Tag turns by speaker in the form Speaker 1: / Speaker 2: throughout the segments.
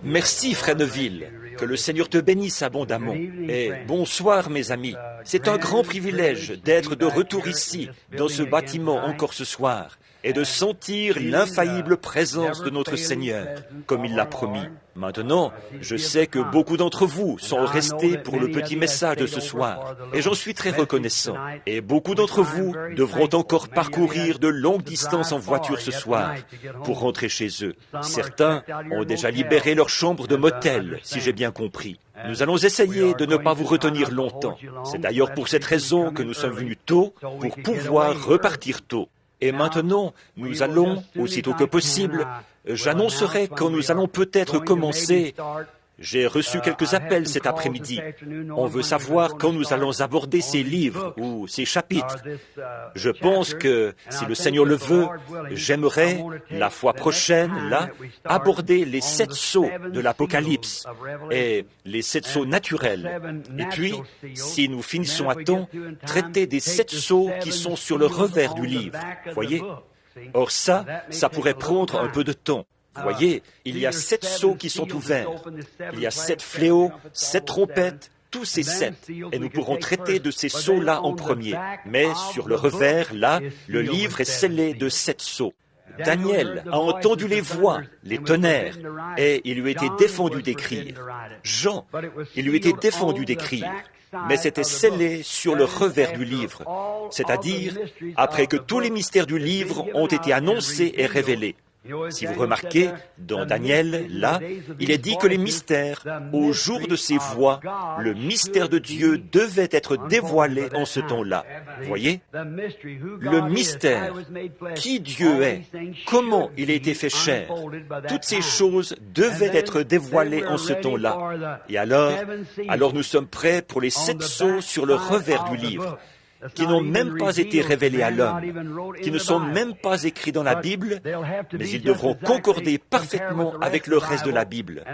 Speaker 1: Merci, frère Neville. Que le Seigneur te bénisse abondamment. Et bonsoir, mes amis. C'est un grand privilège d'être de retour ici, dans ce bâtiment encore ce soir, et de sentir l'infaillible présence de notre Seigneur, comme il l'a promis. Maintenant, je sais que beaucoup d'entre vous sont restés pour le petit message de ce soir, et j'en suis très reconnaissant. Et beaucoup d'entre vous devront encore parcourir de longues distances en voiture ce soir pour rentrer chez eux. Certains ont déjà libéré leur chambre de motel, si j'ai bien compris. Nous allons essayer de ne pas vous retenir longtemps. C'est d'ailleurs pour cette raison que nous sommes venus tôt, pour pouvoir repartir tôt. Et maintenant, nous allons, aussitôt que possible, j'annoncerai quand nous allons peut-être commencer. J'ai reçu quelques appels cet après-midi. On veut savoir quand nous allons aborder ces livres ou ces chapitres. Je pense que, si le Seigneur le veut, j'aimerais, la fois prochaine, là, aborder les 7 sceaux de l'Apocalypse et les 7 sceaux naturels. Et puis, si nous finissons à temps, traiter des 7 sceaux qui sont sur le revers du livre. Voyez? Or ça pourrait prendre un peu de temps. Vous voyez, il y a 7 sceaux qui sont ouverts. Il y a 7 fléaux, 7 trompettes, tous ces 7. Et nous pourrons traiter de ces sceaux-là en premier. Mais sur le revers, là, le livre est scellé de 7 sceaux. Daniel a entendu les voix, les tonnerres, et il lui était défendu d'écrire. Jean, il lui était défendu d'écrire. Mais c'était scellé sur le revers du livre, c'est-à-dire après que tous les mystères du livre ont été annoncés et révélés. Si vous remarquez, dans Daniel, là, il est dit que les mystères, au jour de ces voix, le mystère de Dieu devait être dévoilé en ce temps-là. Voyez? Le mystère, qui Dieu est, comment il a été fait chair, toutes ces choses devaient être dévoilées en ce temps-là. Et alors nous sommes prêts pour les 7 sceaux sur le revers du livre, qui n'ont même pas été révélés à l'homme, qui ne sont même pas écrits dans la Bible, mais ils devront concorder parfaitement avec le reste de la Bible.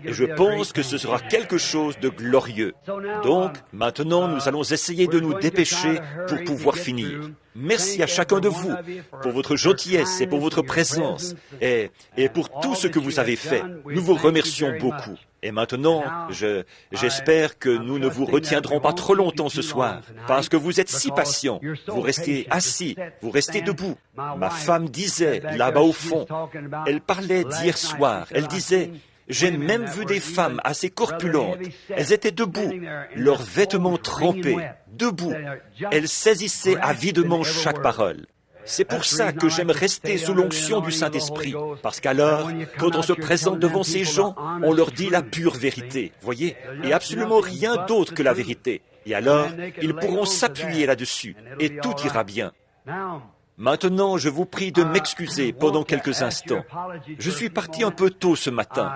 Speaker 1: Et je pense que ce sera quelque chose de glorieux. Donc, maintenant, nous allons essayer de nous dépêcher pour pouvoir finir. Merci à chacun de vous pour votre gentillesse et pour votre présence et pour tout ce que vous avez fait. Nous vous remercions beaucoup. Et maintenant, j'espère que nous ne vous retiendrons pas trop longtemps ce soir, parce que vous êtes si patients. Vous restez assis, vous restez debout. Ma femme disait, là-bas au fond, elle parlait d'hier soir, elle disait, j'ai même vu des femmes assez corpulentes. Elles étaient debout, leurs vêtements trempés, debout. Elles saisissaient avidement chaque parole. C'est pour ça que j'aime rester sous l'onction du Saint-Esprit, parce qu'alors, quand on se présente devant ces gens, on leur dit la pure vérité, voyez, et absolument rien d'autre que la vérité. Et alors, ils pourront s'appuyer là-dessus, et tout ira bien. Maintenant, je vous prie de m'excuser pendant quelques instants. Je suis parti un peu tôt ce matin.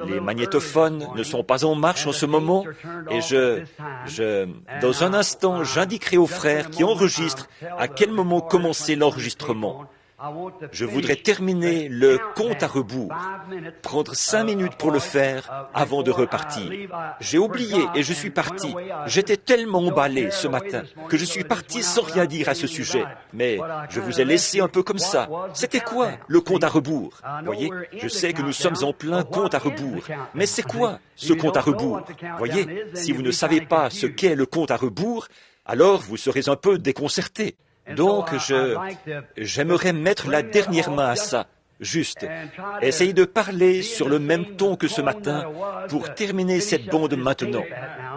Speaker 1: Les magnétophones ne sont pas en marche en ce moment et dans un instant, j'indiquerai aux frères qui enregistrent à quel moment commencer l'enregistrement. Je voudrais terminer le compte à rebours, prendre 5 minutes pour le faire avant de repartir. J'ai oublié et je suis parti. J'étais tellement emballé ce matin que je suis parti sans rien dire à ce sujet. Mais je vous ai laissé un peu comme ça. C'était quoi le compte à rebours? Voyez, je sais que nous sommes en plein compte à rebours. Mais c'est quoi ce compte à rebours? Voyez, si vous ne savez pas ce qu'est le compte à rebours, alors vous serez un peu déconcerté. Donc, j'aimerais mettre la dernière main à ça, juste. Essayez de parler sur le même ton que ce matin pour terminer cette bande maintenant,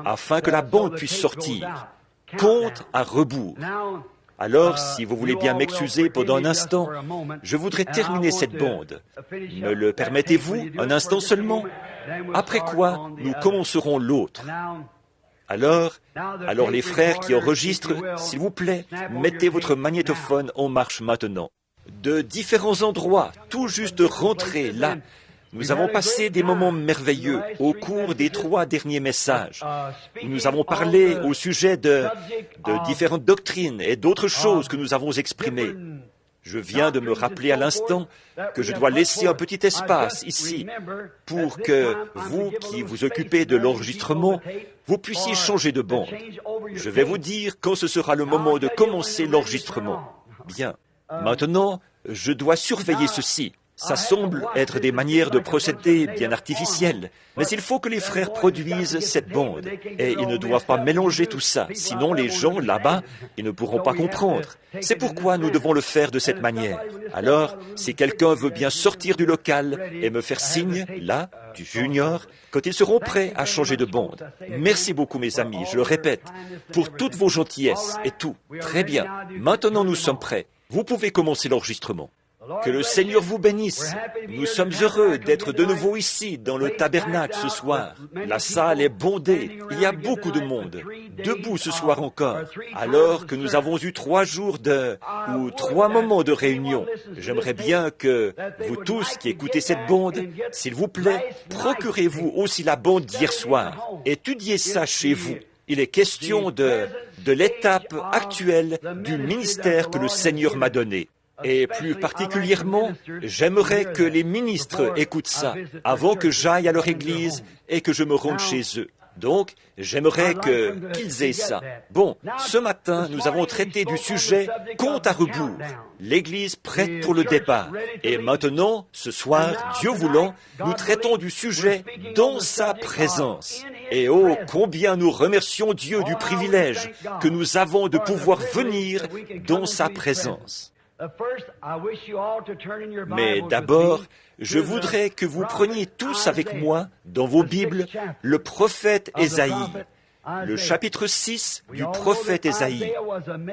Speaker 1: afin que la bande puisse sortir. Compte à rebours. Alors, si vous voulez bien m'excuser pendant un instant, je voudrais terminer cette bande. Me le permettez-vous, un instant seulement? Après quoi, nous commencerons l'autre. Alors les frères qui enregistrent, s'il vous plaît, mettez votre magnétophone en marche maintenant. De différents endroits, tout juste rentrés là, nous avons passé des moments merveilleux au cours des 3 derniers messages. Nous avons parlé au sujet de différentes doctrines et d'autres choses que nous avons exprimées. Je viens de me rappeler à l'instant que je dois laisser un petit espace ici pour que vous qui vous occupez de l'enregistrement, vous puissiez changer de bande. Je vais vous dire quand ce sera le moment de commencer l'enregistrement. Bien. Maintenant, je dois surveiller ceci. Ça semble être des manières de procéder bien artificielles, mais il faut que les frères produisent cette bande. Et ils ne doivent pas mélanger tout ça, sinon les gens là-bas, ils ne pourront pas comprendre. C'est pourquoi nous devons le faire de cette manière. Alors, si quelqu'un veut bien sortir du local et me faire signe, là, du junior, quand ils seront prêts à changer de bande. Merci beaucoup, mes amis, je le répète, pour toutes vos gentillesses et tout. Très bien. Maintenant, nous sommes prêts. Vous pouvez commencer l'enregistrement. Que le Seigneur vous bénisse. Nous sommes heureux d'être de nouveau ici, dans le tabernacle ce soir. La salle est bondée. Il y a beaucoup de monde. Debout ce soir encore. Alors que nous avons eu 3 jours ou 3 moments de réunion. J'aimerais bien que vous tous qui écoutez cette bande, s'il vous plaît, procurez-vous aussi la bande d'hier soir. Étudiez ça chez vous. Il est question de l'étape actuelle du ministère que le Seigneur m'a donné. Et plus particulièrement, j'aimerais que les ministres écoutent ça avant que j'aille à leur église et que je me rende chez eux. Donc, j'aimerais qu'ils aient ça. Bon, ce matin, nous avons traité du sujet compte à rebours. L'Église prête pour le départ. Et maintenant, ce soir, Dieu voulant, nous traitons du sujet dans sa présence. Et oh, combien nous remercions Dieu du privilège que nous avons de pouvoir venir dans sa présence. Mais d'abord, je voudrais que vous preniez tous avec moi, dans vos Bibles, le prophète Ésaïe, le chapitre 6 du prophète Ésaïe.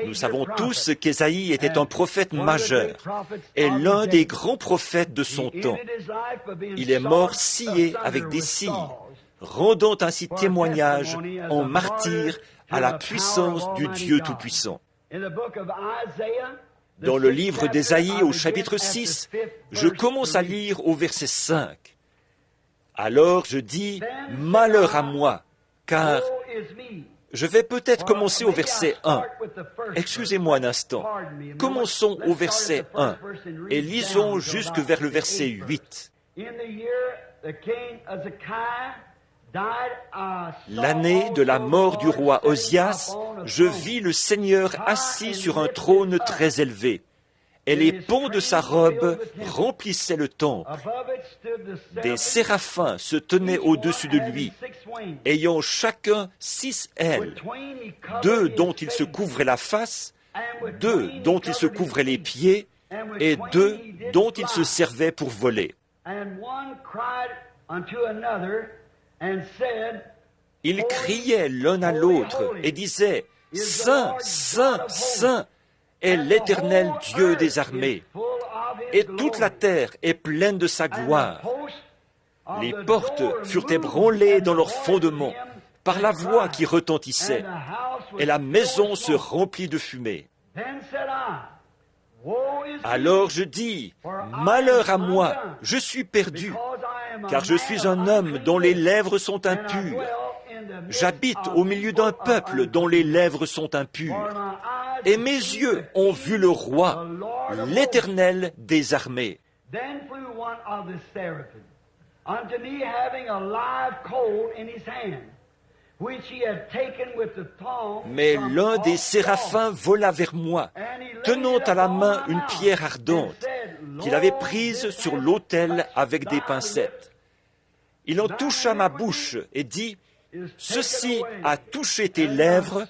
Speaker 1: Nous savons tous qu'Ésaïe était un prophète majeur et l'un des grands prophètes de son temps. Il est mort scié avec des cires, rendant ainsi témoignage en martyr à la puissance du Dieu Tout-Puissant. Dans le livre d'Ésaïe, au chapitre 6, je commence à lire au verset 5. Alors je dis, « Malheur à moi, car je vais peut-être commencer au verset 1. Excusez-moi un instant. Commençons au verset 1 et lisons jusque vers le verset 8. L'année de la mort du roi Osias, je vis le Seigneur assis sur un trône très élevé, et les pans de sa robe remplissaient le temple. Des séraphins se tenaient au-dessus de lui, ayant chacun 6 ailes, 2 dont il se couvrait la face, 2 dont il se couvrait les pieds, et 2 dont il se servait pour voler. Ils criaient l'un à l'autre et disaient, « Saint, Saint, Saint est l'Éternel Dieu des armées, et toute la terre est pleine de sa gloire. » Les portes furent ébranlées dans leurs fondements par la voix qui retentissait, et la maison se remplit de fumée. Alors je dis, « Malheur à moi, je suis perdu, car je suis un homme dont les lèvres sont impures. J'habite au milieu d'un peuple dont les lèvres sont impures. Et mes yeux ont vu le roi, l'Éternel des armées. » Mais l'un des séraphins vola vers moi, tenant à la main une pierre ardente qu'il avait prise sur l'autel avec des pincettes. Il en toucha ma bouche et dit, « Ceci a touché tes lèvres,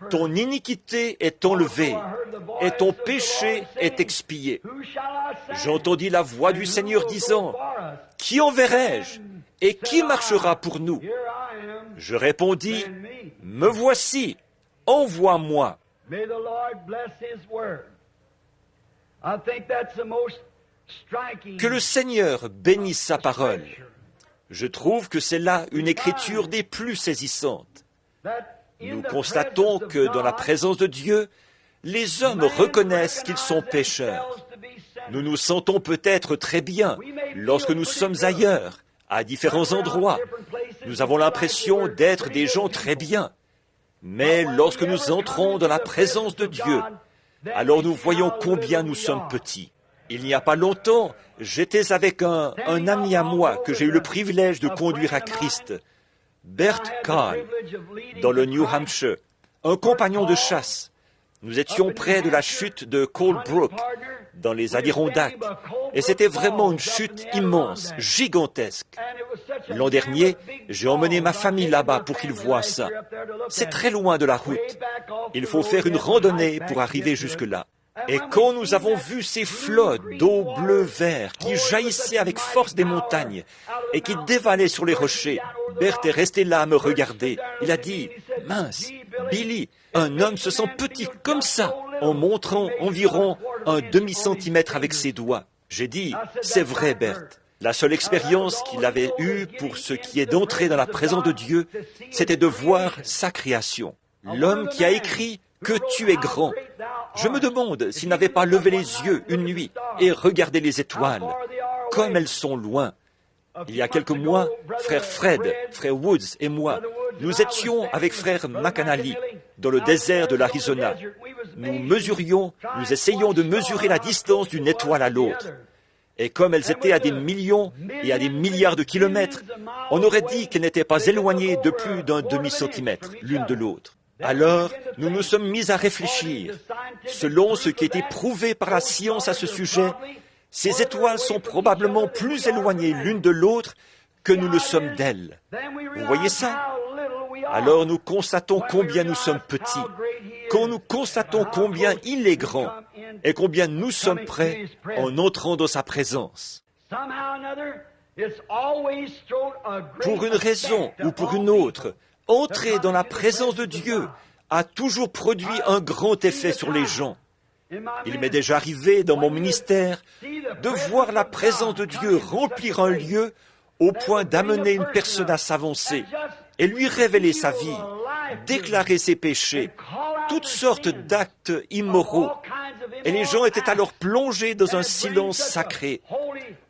Speaker 1: ton iniquité est enlevée, et ton péché est expié. » J'entendis la voix du Seigneur disant, « Qui enverrai-je, et qui marchera pour nous ?» Je répondis, « Me voici, envoie-moi. » Que le Seigneur bénisse sa parole. Je trouve que c'est là une écriture des plus saisissantes. Nous constatons que dans la présence de Dieu, les hommes reconnaissent qu'ils sont pécheurs. Nous nous sentons peut-être très bien lorsque nous sommes ailleurs, à différents endroits. Nous avons l'impression d'être des gens très bien. Mais lorsque nous entrons dans la présence de Dieu, alors nous voyons combien nous sommes petits. Il n'y a pas longtemps, j'étais avec un ami à moi que j'ai eu le privilège de conduire à Christ, Bert Kahn, dans le New Hampshire, un compagnon de chasse. Nous étions près de la chute de Cold Brook, dans les Adirondacks, et c'était vraiment une chute immense, gigantesque. L'an dernier, j'ai emmené ma famille là-bas pour qu'ils voient ça. C'est très loin de la route. Il faut faire une randonnée pour arriver jusque-là. Et quand nous avons vu ces flots d'eau bleu-vert qui jaillissaient avec force des montagnes et qui dévalaient sur les rochers, Bert est resté là à me regarder. Il a dit, « Mince, Billy, un homme se sent petit comme ça » en montrant environ un demi-centimètre avec ses doigts. J'ai dit, « C'est vrai, Bert. » La seule expérience qu'il avait eue pour ce qui est d'entrer dans la présence de Dieu, c'était de voir sa création. L'homme qui a écrit « Que tu es grand ». Je me demande s'il n'avait pas levé les yeux une nuit et regardé les étoiles, comme elles sont loin. Il y a quelques mois, frère Fred, frère Woods et moi, nous étions avec frère McAnally dans le désert de l'Arizona. Nous essayions de mesurer la distance d'une étoile à l'autre. Et comme elles étaient à des millions et à des milliards de kilomètres, on aurait dit qu'elles n'étaient pas éloignées de plus d'un demi-centimètre l'une de l'autre. Alors, nous nous sommes mis à réfléchir. Selon ce qui a été prouvé par la science à ce sujet, ces étoiles sont probablement plus éloignées l'une de l'autre que nous le sommes d'elles. Vous voyez ça? Alors nous constatons combien nous sommes petits, quand nous constatons combien il est grand et combien nous sommes prêts en entrant dans sa présence. Pour une raison ou pour une autre, entrer dans la présence de Dieu a toujours produit un grand effet sur les gens. Il m'est déjà arrivé dans mon ministère de voir la présence de Dieu remplir un lieu au point d'amener une personne à s'avancer et lui révéler sa vie, déclarer ses péchés, toutes sortes d'actes immoraux. Et les gens étaient alors plongés dans un silence sacré,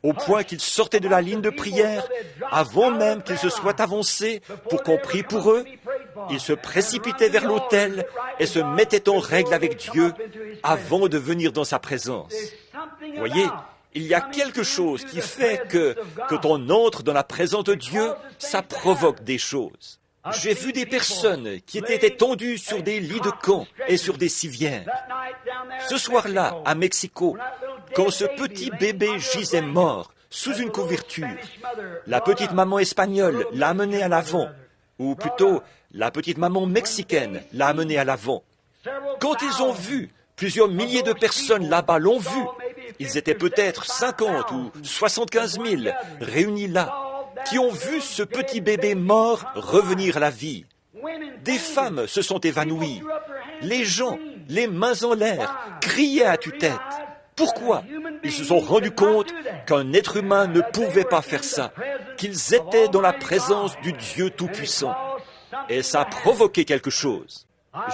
Speaker 1: au point qu'ils sortaient de la ligne de prière avant même qu'ils se soient avancés pour qu'on prie pour eux. Ils se précipitaient vers l'autel et se mettaient en règle avec Dieu avant de venir dans sa présence. Vous voyez, il y a quelque chose qui fait que, quand on entre dans la présence de Dieu, ça provoque des choses. J'ai vu des personnes qui étaient étendues sur des lits de camp et sur des civières. Ce soir-là, à Mexico, quand ce petit bébé gisait mort sous une couverture, la petite maman espagnole l'a amené à l'avant, ou plutôt, la petite maman mexicaine l'a amené à l'avant. Quand ils ont vu, plusieurs milliers de personnes là-bas l'ont vu. Ils étaient peut-être 50 ou 75 000 réunis là, qui ont vu ce petit bébé mort revenir à la vie. Des femmes se sont évanouies. Les gens, les mains en l'air, criaient à tue-tête. Pourquoi? Ils se sont rendus compte qu'un être humain ne pouvait pas faire ça, qu'ils étaient dans la présence du Dieu Tout-Puissant. Et ça a provoqué quelque chose.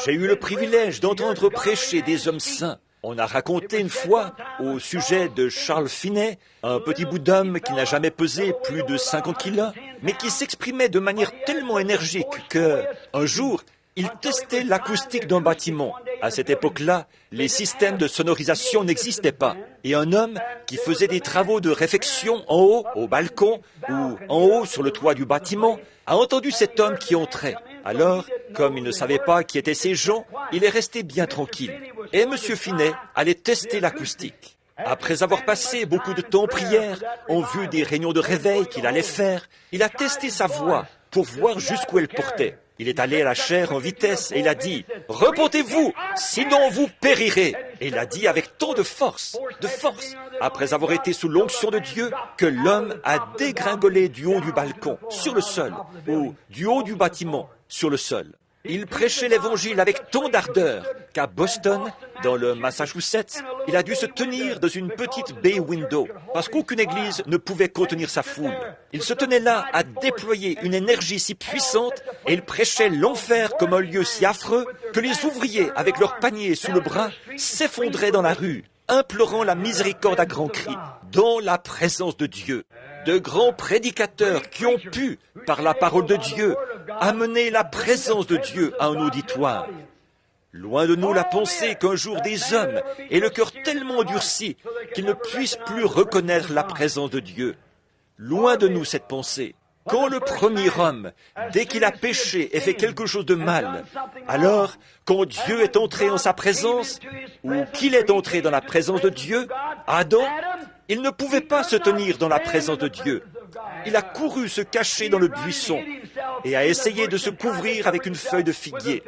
Speaker 1: J'ai eu le privilège d'entendre prêcher des hommes saints. On a raconté une fois au sujet de Charles Finney, un petit bout d'homme qui n'a jamais pesé plus de 50 kilos, mais qui s'exprimait de manière tellement énergique que, un jour, il testait l'acoustique d'un bâtiment. À cette époque-là, les systèmes de sonorisation n'existaient pas. Et un homme qui faisait des travaux de réfection en haut, au balcon, ou en haut sur le toit du bâtiment, a entendu cet homme qui entrait. Alors, comme il ne savait pas qui étaient ces gens, il est resté bien tranquille. Et M. Finney allait tester l'acoustique. Après avoir passé beaucoup de temps en prière, en vue des réunions de réveil qu'il allait faire, il a testé sa voix pour voir jusqu'où elle portait. Il est allé à la chaire en vitesse et il a dit « Repentez-vous, sinon vous périrez !» Et il a dit avec tant de force, après avoir été sous l'onction de Dieu, que l'homme a dégringolé du haut du balcon, sur le sol, ou du haut du bâtiment, sur le sol. Il prêchait l'Évangile avec tant d'ardeur qu'à Boston, dans le Massachusetts, il a dû se tenir dans une petite bay window parce qu'aucune église ne pouvait contenir sa foule. Il se tenait là à déployer une énergie si puissante et il prêchait l'enfer comme un lieu si affreux que les ouvriers, avec leurs paniers sous le bras, s'effondraient dans la rue, implorant la miséricorde à grands cris, dans la présence de Dieu. De grands prédicateurs qui ont pu, par la parole de Dieu, amener la présence de Dieu à un auditoire. Loin de nous la pensée qu'un jour des hommes aient le cœur tellement endurci qu'ils ne puissent plus reconnaître la présence de Dieu. Loin de nous cette pensée. Quand le premier homme, dès qu'il a péché et fait quelque chose de mal, alors, quand Dieu est entré en sa présence, ou qu'il est entré dans la présence de Dieu, Adam, il ne pouvait pas se tenir dans la présence de Dieu. Il a couru se cacher dans le buisson et a essayé de se couvrir avec une feuille de figuier,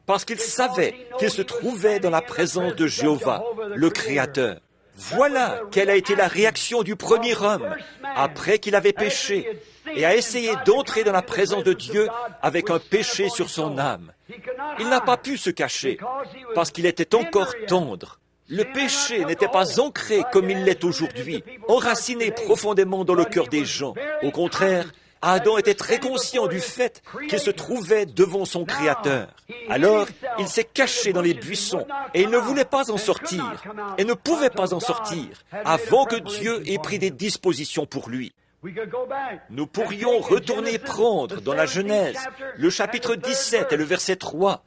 Speaker 1: parce qu'il savait qu'il se trouvait dans la présence de Jéhovah, le Créateur. Voilà quelle a été la réaction du premier homme après qu'il avait péché et a essayé d'entrer dans la présence de Dieu avec un péché sur son âme. Il n'a pas pu se cacher parce qu'il était encore tendre. Le péché n'était pas ancré comme il l'est aujourd'hui, enraciné profondément dans le cœur des gens. Au contraire, Adam était très conscient du fait qu'il se trouvait devant son Créateur. Alors, il s'est caché dans les buissons et il ne voulait pas en sortir et ne pouvait pas en sortir avant que Dieu ait pris des dispositions pour lui. Nous pourrions retourner prendre dans la Genèse le chapitre 17 et le verset 3,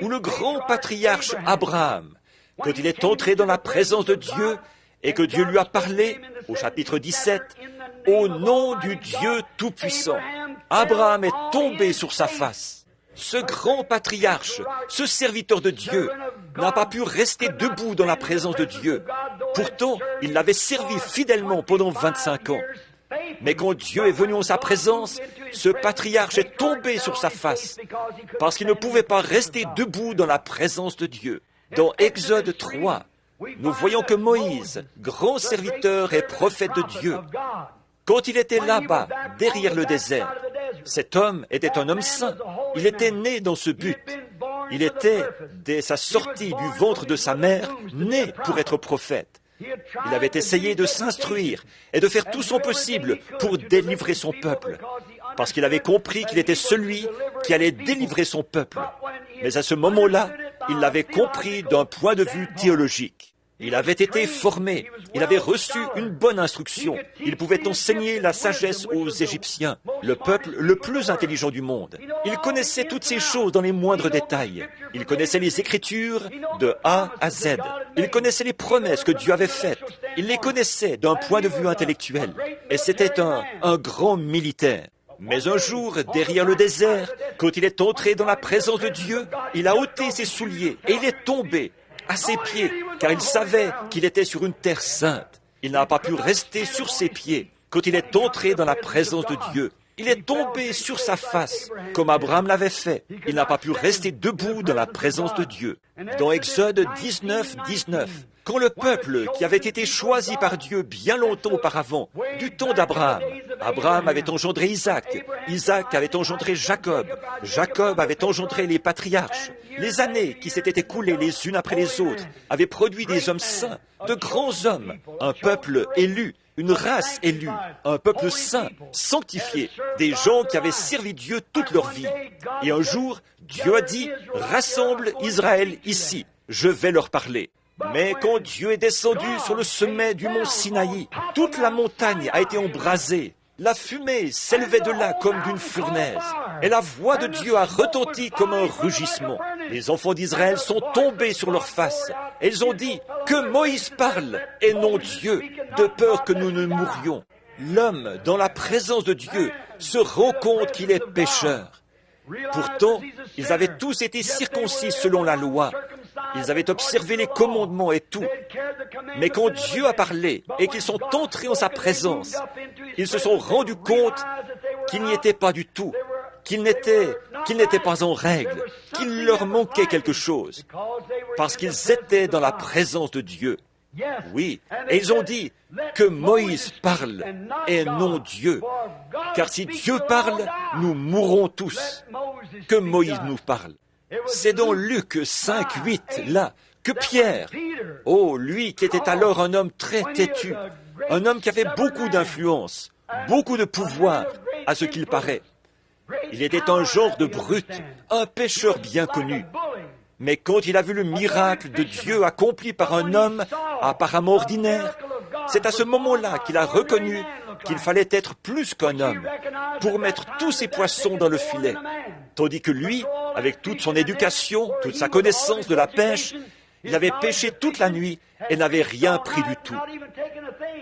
Speaker 1: où le grand patriarche Abraham, quand il est entré dans la présence de Dieu et que Dieu lui a parlé, au chapitre 17, au nom du Dieu Tout-Puissant, Abraham est tombé sur sa face. Ce grand patriarche, ce serviteur de Dieu, n'a pas pu rester debout dans la présence de Dieu. Pourtant, il l'avait servi fidèlement pendant 25 ans. Mais quand Dieu est venu en sa présence, ce patriarche est tombé sur sa face, parce qu'il ne pouvait pas rester debout dans la présence de Dieu. Dans Exode 3, nous voyons que Moïse, grand serviteur et prophète de Dieu, quand il était là-bas, derrière le désert, cet homme était un homme saint. Il était né dans ce but. Il était, dès sa sortie du ventre de sa mère, né pour être prophète. Il avait essayé de s'instruire et de faire tout son possible pour délivrer son peuple, parce qu'il avait compris qu'il était celui qui allait délivrer son peuple. Mais à ce moment-là, il l'avait compris d'un point de vue théologique. Il avait été formé, il avait reçu une bonne instruction. Il pouvait enseigner la sagesse aux Égyptiens, le peuple le plus intelligent du monde. Il connaissait toutes ces choses dans les moindres détails. Il connaissait les Écritures de A à Z. Il connaissait les promesses que Dieu avait faites. Il les connaissait d'un point de vue intellectuel. Et c'était un grand militaire. Mais un jour, derrière le désert, quand il est entré dans la présence de Dieu, il a ôté ses souliers et il est tombé à ses pieds, car il savait qu'il était sur une terre sainte. Il n'a pas pu rester sur ses pieds quand il est entré dans la présence de Dieu. Il est tombé sur sa face, comme Abraham l'avait fait. Il n'a pas pu rester debout dans la présence de Dieu. Dans Exode 19, 19, quand le peuple qui avait été choisi par Dieu bien longtemps auparavant, du temps d'Abraham, Abraham avait engendré Isaac, Isaac avait engendré Jacob, Jacob avait engendré les patriarches. Les années qui s'étaient écoulées les unes après les autres avaient produit des hommes saints, de grands hommes, un peuple élu, une race élue, un peuple saint, sanctifié, des gens qui avaient servi Dieu toute leur vie. Et un jour, Dieu a dit, « Rassemble Israël ici, je vais leur parler. » Mais quand Dieu est descendu sur le sommet du mont Sinaï, toute la montagne a été embrasée. La fumée s'élevait de là comme d'une fournaise, et la voix de Dieu a retenti comme un rugissement. Les enfants d'Israël sont tombés sur leur face, et ils ont dit « Que Moïse parle, et non Dieu, de peur que nous ne mourions. » L'homme, dans la présence de Dieu, se rend compte qu'il est pécheur. Pourtant, ils avaient tous été circoncis selon la loi. Ils avaient observé les commandements et tout. Mais quand Dieu a parlé et qu'ils sont entrés en sa présence, ils se sont rendus compte qu'ils n'y étaient pas du tout, qu'ils n'étaient pas en règle, qu'il leur manquait quelque chose, parce qu'ils étaient dans la présence de Dieu. Oui, et ils ont dit que Moïse parle et non Dieu, car si Dieu parle, nous mourrons tous. Que Moïse nous parle. C'est dans Luc 5, 8, là, que Pierre, oh, lui qui était alors un homme très têtu, un homme qui avait beaucoup d'influence, beaucoup de pouvoir, à ce qu'il paraît. Il était un genre de brute, un pécheur bien connu. Mais quand il a vu le miracle de Dieu accompli par un homme apparemment ordinaire, c'est à ce moment-là qu'il a reconnu qu'il fallait être plus qu'un homme pour mettre tous ses poissons dans le filet. Tandis que lui, avec toute son éducation, toute sa connaissance de la pêche, il avait pêché toute la nuit et n'avait rien pris du tout.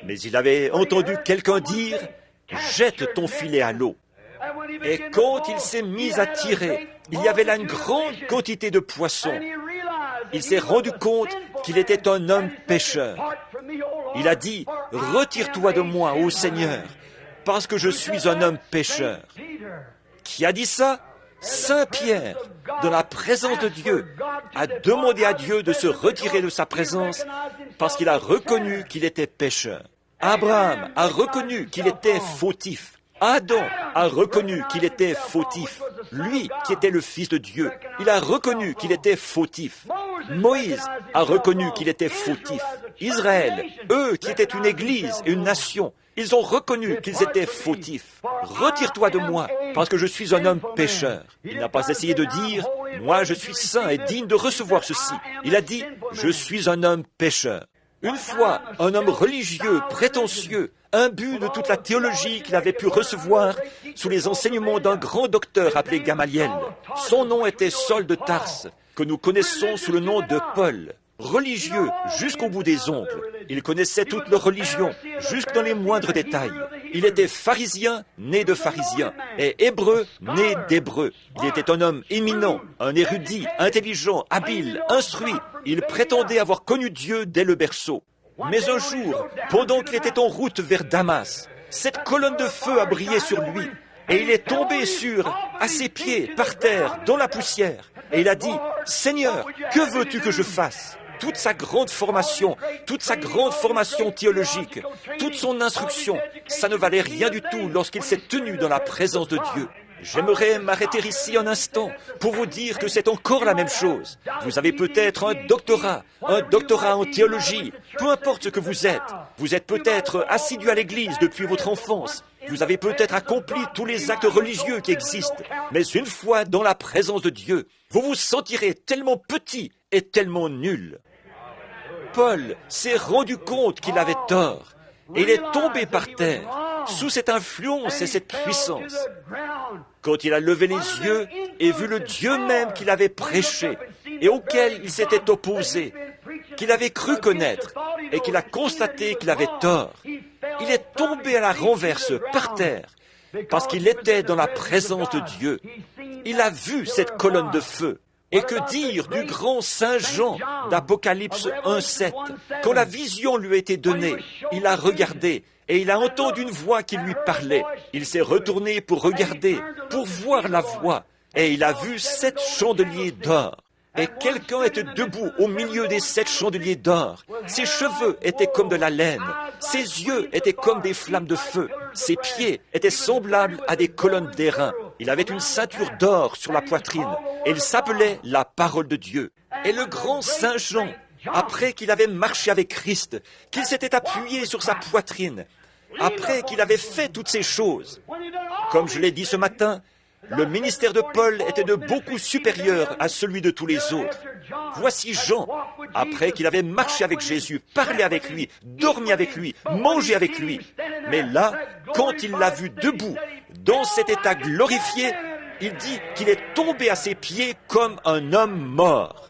Speaker 1: Mais il avait entendu quelqu'un dire « Jette ton filet à l'eau ». Et quand il s'est mis à tirer, il y avait là une grande quantité de poissons. Il s'est rendu compte qu'il était un homme pécheur. Il a dit, « Retire-toi de moi, ô Seigneur, parce que je suis un homme pécheur. » Qui a dit ça? Saint Pierre, dans la présence de Dieu, a demandé à Dieu de se retirer de sa présence parce qu'il a reconnu qu'il était pécheur. Abraham a reconnu qu'il était fautif. Adam a reconnu qu'il était fautif. Lui qui était le Fils de Dieu, il a reconnu qu'il était fautif. Moïse a reconnu qu'il était fautif. Israël, eux qui étaient une église et une nation, ils ont reconnu qu'ils étaient fautifs. Retire-toi de moi, parce que je suis un homme pécheur. Il n'a pas essayé de dire, moi je suis saint et digne de recevoir ceci. Il a dit, je suis un homme pécheur. Une fois, un homme religieux, prétentieux, imbu de toute la théologie qu'il avait pu recevoir sous les enseignements d'un grand docteur appelé Gamaliel. Son nom était Saul de Tarse, que nous connaissons sous le nom de Paul. Religieux jusqu'au bout des ongles. Il connaissait toute leur religion, jusque dans les moindres détails. Il était pharisien, né de pharisien, et hébreu, né d'hébreu. Il était un homme éminent, un érudit, intelligent, habile, instruit. Il prétendait avoir connu Dieu dès le berceau. Mais un jour, pendant qu'il était en route vers Damas, cette colonne de feu a brillé sur lui, et il est tombé à ses pieds, par terre, dans la poussière. Et il a dit, « Seigneur, que veux-tu que je fasse ?» Toute sa grande formation théologique, toute son instruction, ça ne valait rien du tout lorsqu'il s'est tenu dans la présence de Dieu. J'aimerais m'arrêter ici un instant pour vous dire que c'est encore la même chose. Vous avez peut-être un doctorat en théologie, peu importe ce que vous êtes peut-être assidu à l'église depuis votre enfance. Vous avez peut-être accompli tous les actes religieux qui existent, mais une fois dans la présence de Dieu, vous vous sentirez tellement petit et tellement nul. Paul s'est rendu compte qu'il avait tort, et il est tombé par terre, sous cette influence et cette puissance. Quand il a levé les yeux et vu le Dieu même qu'il avait prêché, et auquel il s'était opposé, qu'il avait cru connaître, et qu'il a constaté qu'il avait tort, il est tombé à la renverse par terre, parce qu'il était dans la présence de Dieu. Il a vu cette colonne de feu. Et que dire du grand Saint Jean d'Apocalypse 1:7? Quand la vision lui a été donnée, il a regardé et il a entendu une voix qui lui parlait. Il s'est retourné pour regarder, pour voir la voix, et il a vu 7 chandeliers d'or. Et quelqu'un était debout au milieu des 7 chandeliers d'or. Ses cheveux étaient comme de la laine, ses yeux étaient comme des flammes de feu, ses pieds étaient semblables à des colonnes d'airain. Il avait une ceinture d'or sur la poitrine, et il s'appelait la parole de Dieu. Et le grand Saint Jean, après qu'il avait marché avec Christ, qu'il s'était appuyé sur sa poitrine, après qu'il avait fait toutes ces choses, comme je l'ai dit ce matin, le ministère de Paul était de beaucoup supérieur à celui de tous les autres. Voici Jean, après qu'il avait marché avec Jésus, parlé avec lui, dormi avec lui, mangé avec lui. Mais là, quand il l'a vu debout, dans cet état glorifié, il dit qu'il est tombé à ses pieds comme un homme mort.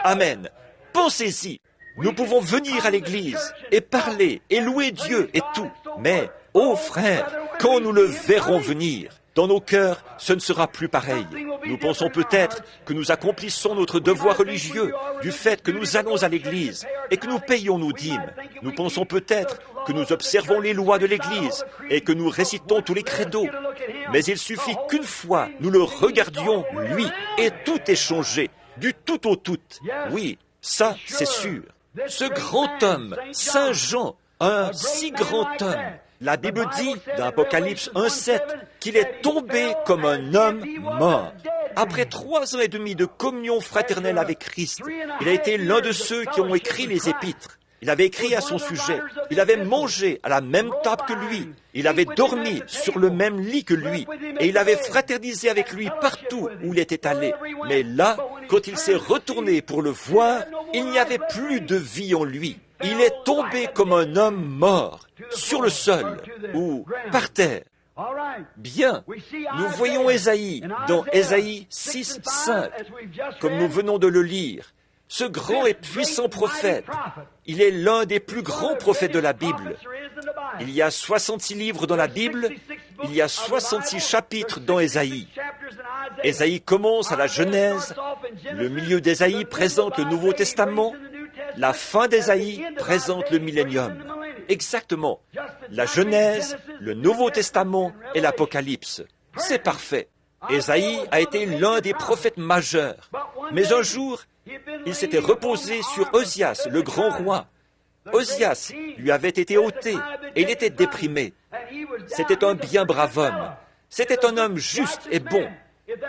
Speaker 1: Amen. Pensez-y. Nous pouvons venir à l'église et parler et louer Dieu et tout. Mais, ô frères, quand nous le verrons venir, dans nos cœurs, ce ne sera plus pareil. Nous pensons peut-être que nous accomplissons notre devoir religieux du fait que nous allons à l'église et que nous payons nos dîmes. Nous pensons peut-être que nous observons les lois de l'église et que nous récitons tous les credos. Mais il suffit qu'une fois nous le regardions, lui, et tout est changé, du tout au tout. Oui, ça, c'est sûr. Ce grand homme, Saint Jean, un si grand homme, la Bible dit, dans Apocalypse 1:7, qu'il est tombé comme un homme mort. Après 3 ans et demi de communion fraternelle avec Christ, il a été l'un de ceux qui ont écrit les épîtres. Il avait écrit à son sujet. Il avait mangé à la même table que lui. Il avait dormi sur le même lit que lui. Et il avait fraternisé avec lui partout où il était allé. Mais là, quand il s'est retourné pour le voir, il n'y avait plus de vie en lui. Il est tombé comme un homme mort, sur le sol ou par terre. Bien, nous voyons Ésaïe dans Ésaïe 6:5, comme nous venons de le lire. ce grand et puissant prophète. Il est l'un des plus grands prophètes de la Bible. Il y a 66 livres dans la Bible, il y a 66 chapitres dans Ésaïe. Ésaïe commence à la Genèse, le milieu d'Ésaïe présente le Nouveau Testament, la fin d'Ésaïe présente le millénium. Exactement. La Genèse, le Nouveau Testament et l'Apocalypse. C'est parfait. Ésaïe a été l'un des prophètes majeurs. Mais un jour, il s'était reposé sur Osias, le grand roi. Osias lui avait été ôté et il était déprimé. C'était un bien brave homme. C'était un homme juste et bon.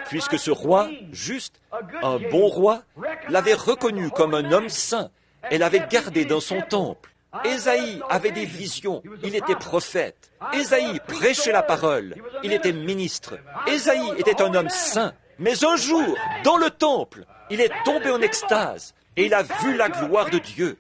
Speaker 1: Puisque ce roi, juste, un bon roi, l'avait reconnu comme un homme saint et l'avait gardé dans son temple. Ésaïe avait des visions, il était prophète. Ésaïe prêchait la parole, il était ministre. Ésaïe était un homme saint. Mais un jour, dans le temple, il est tombé en extase et il a vu la gloire de Dieu.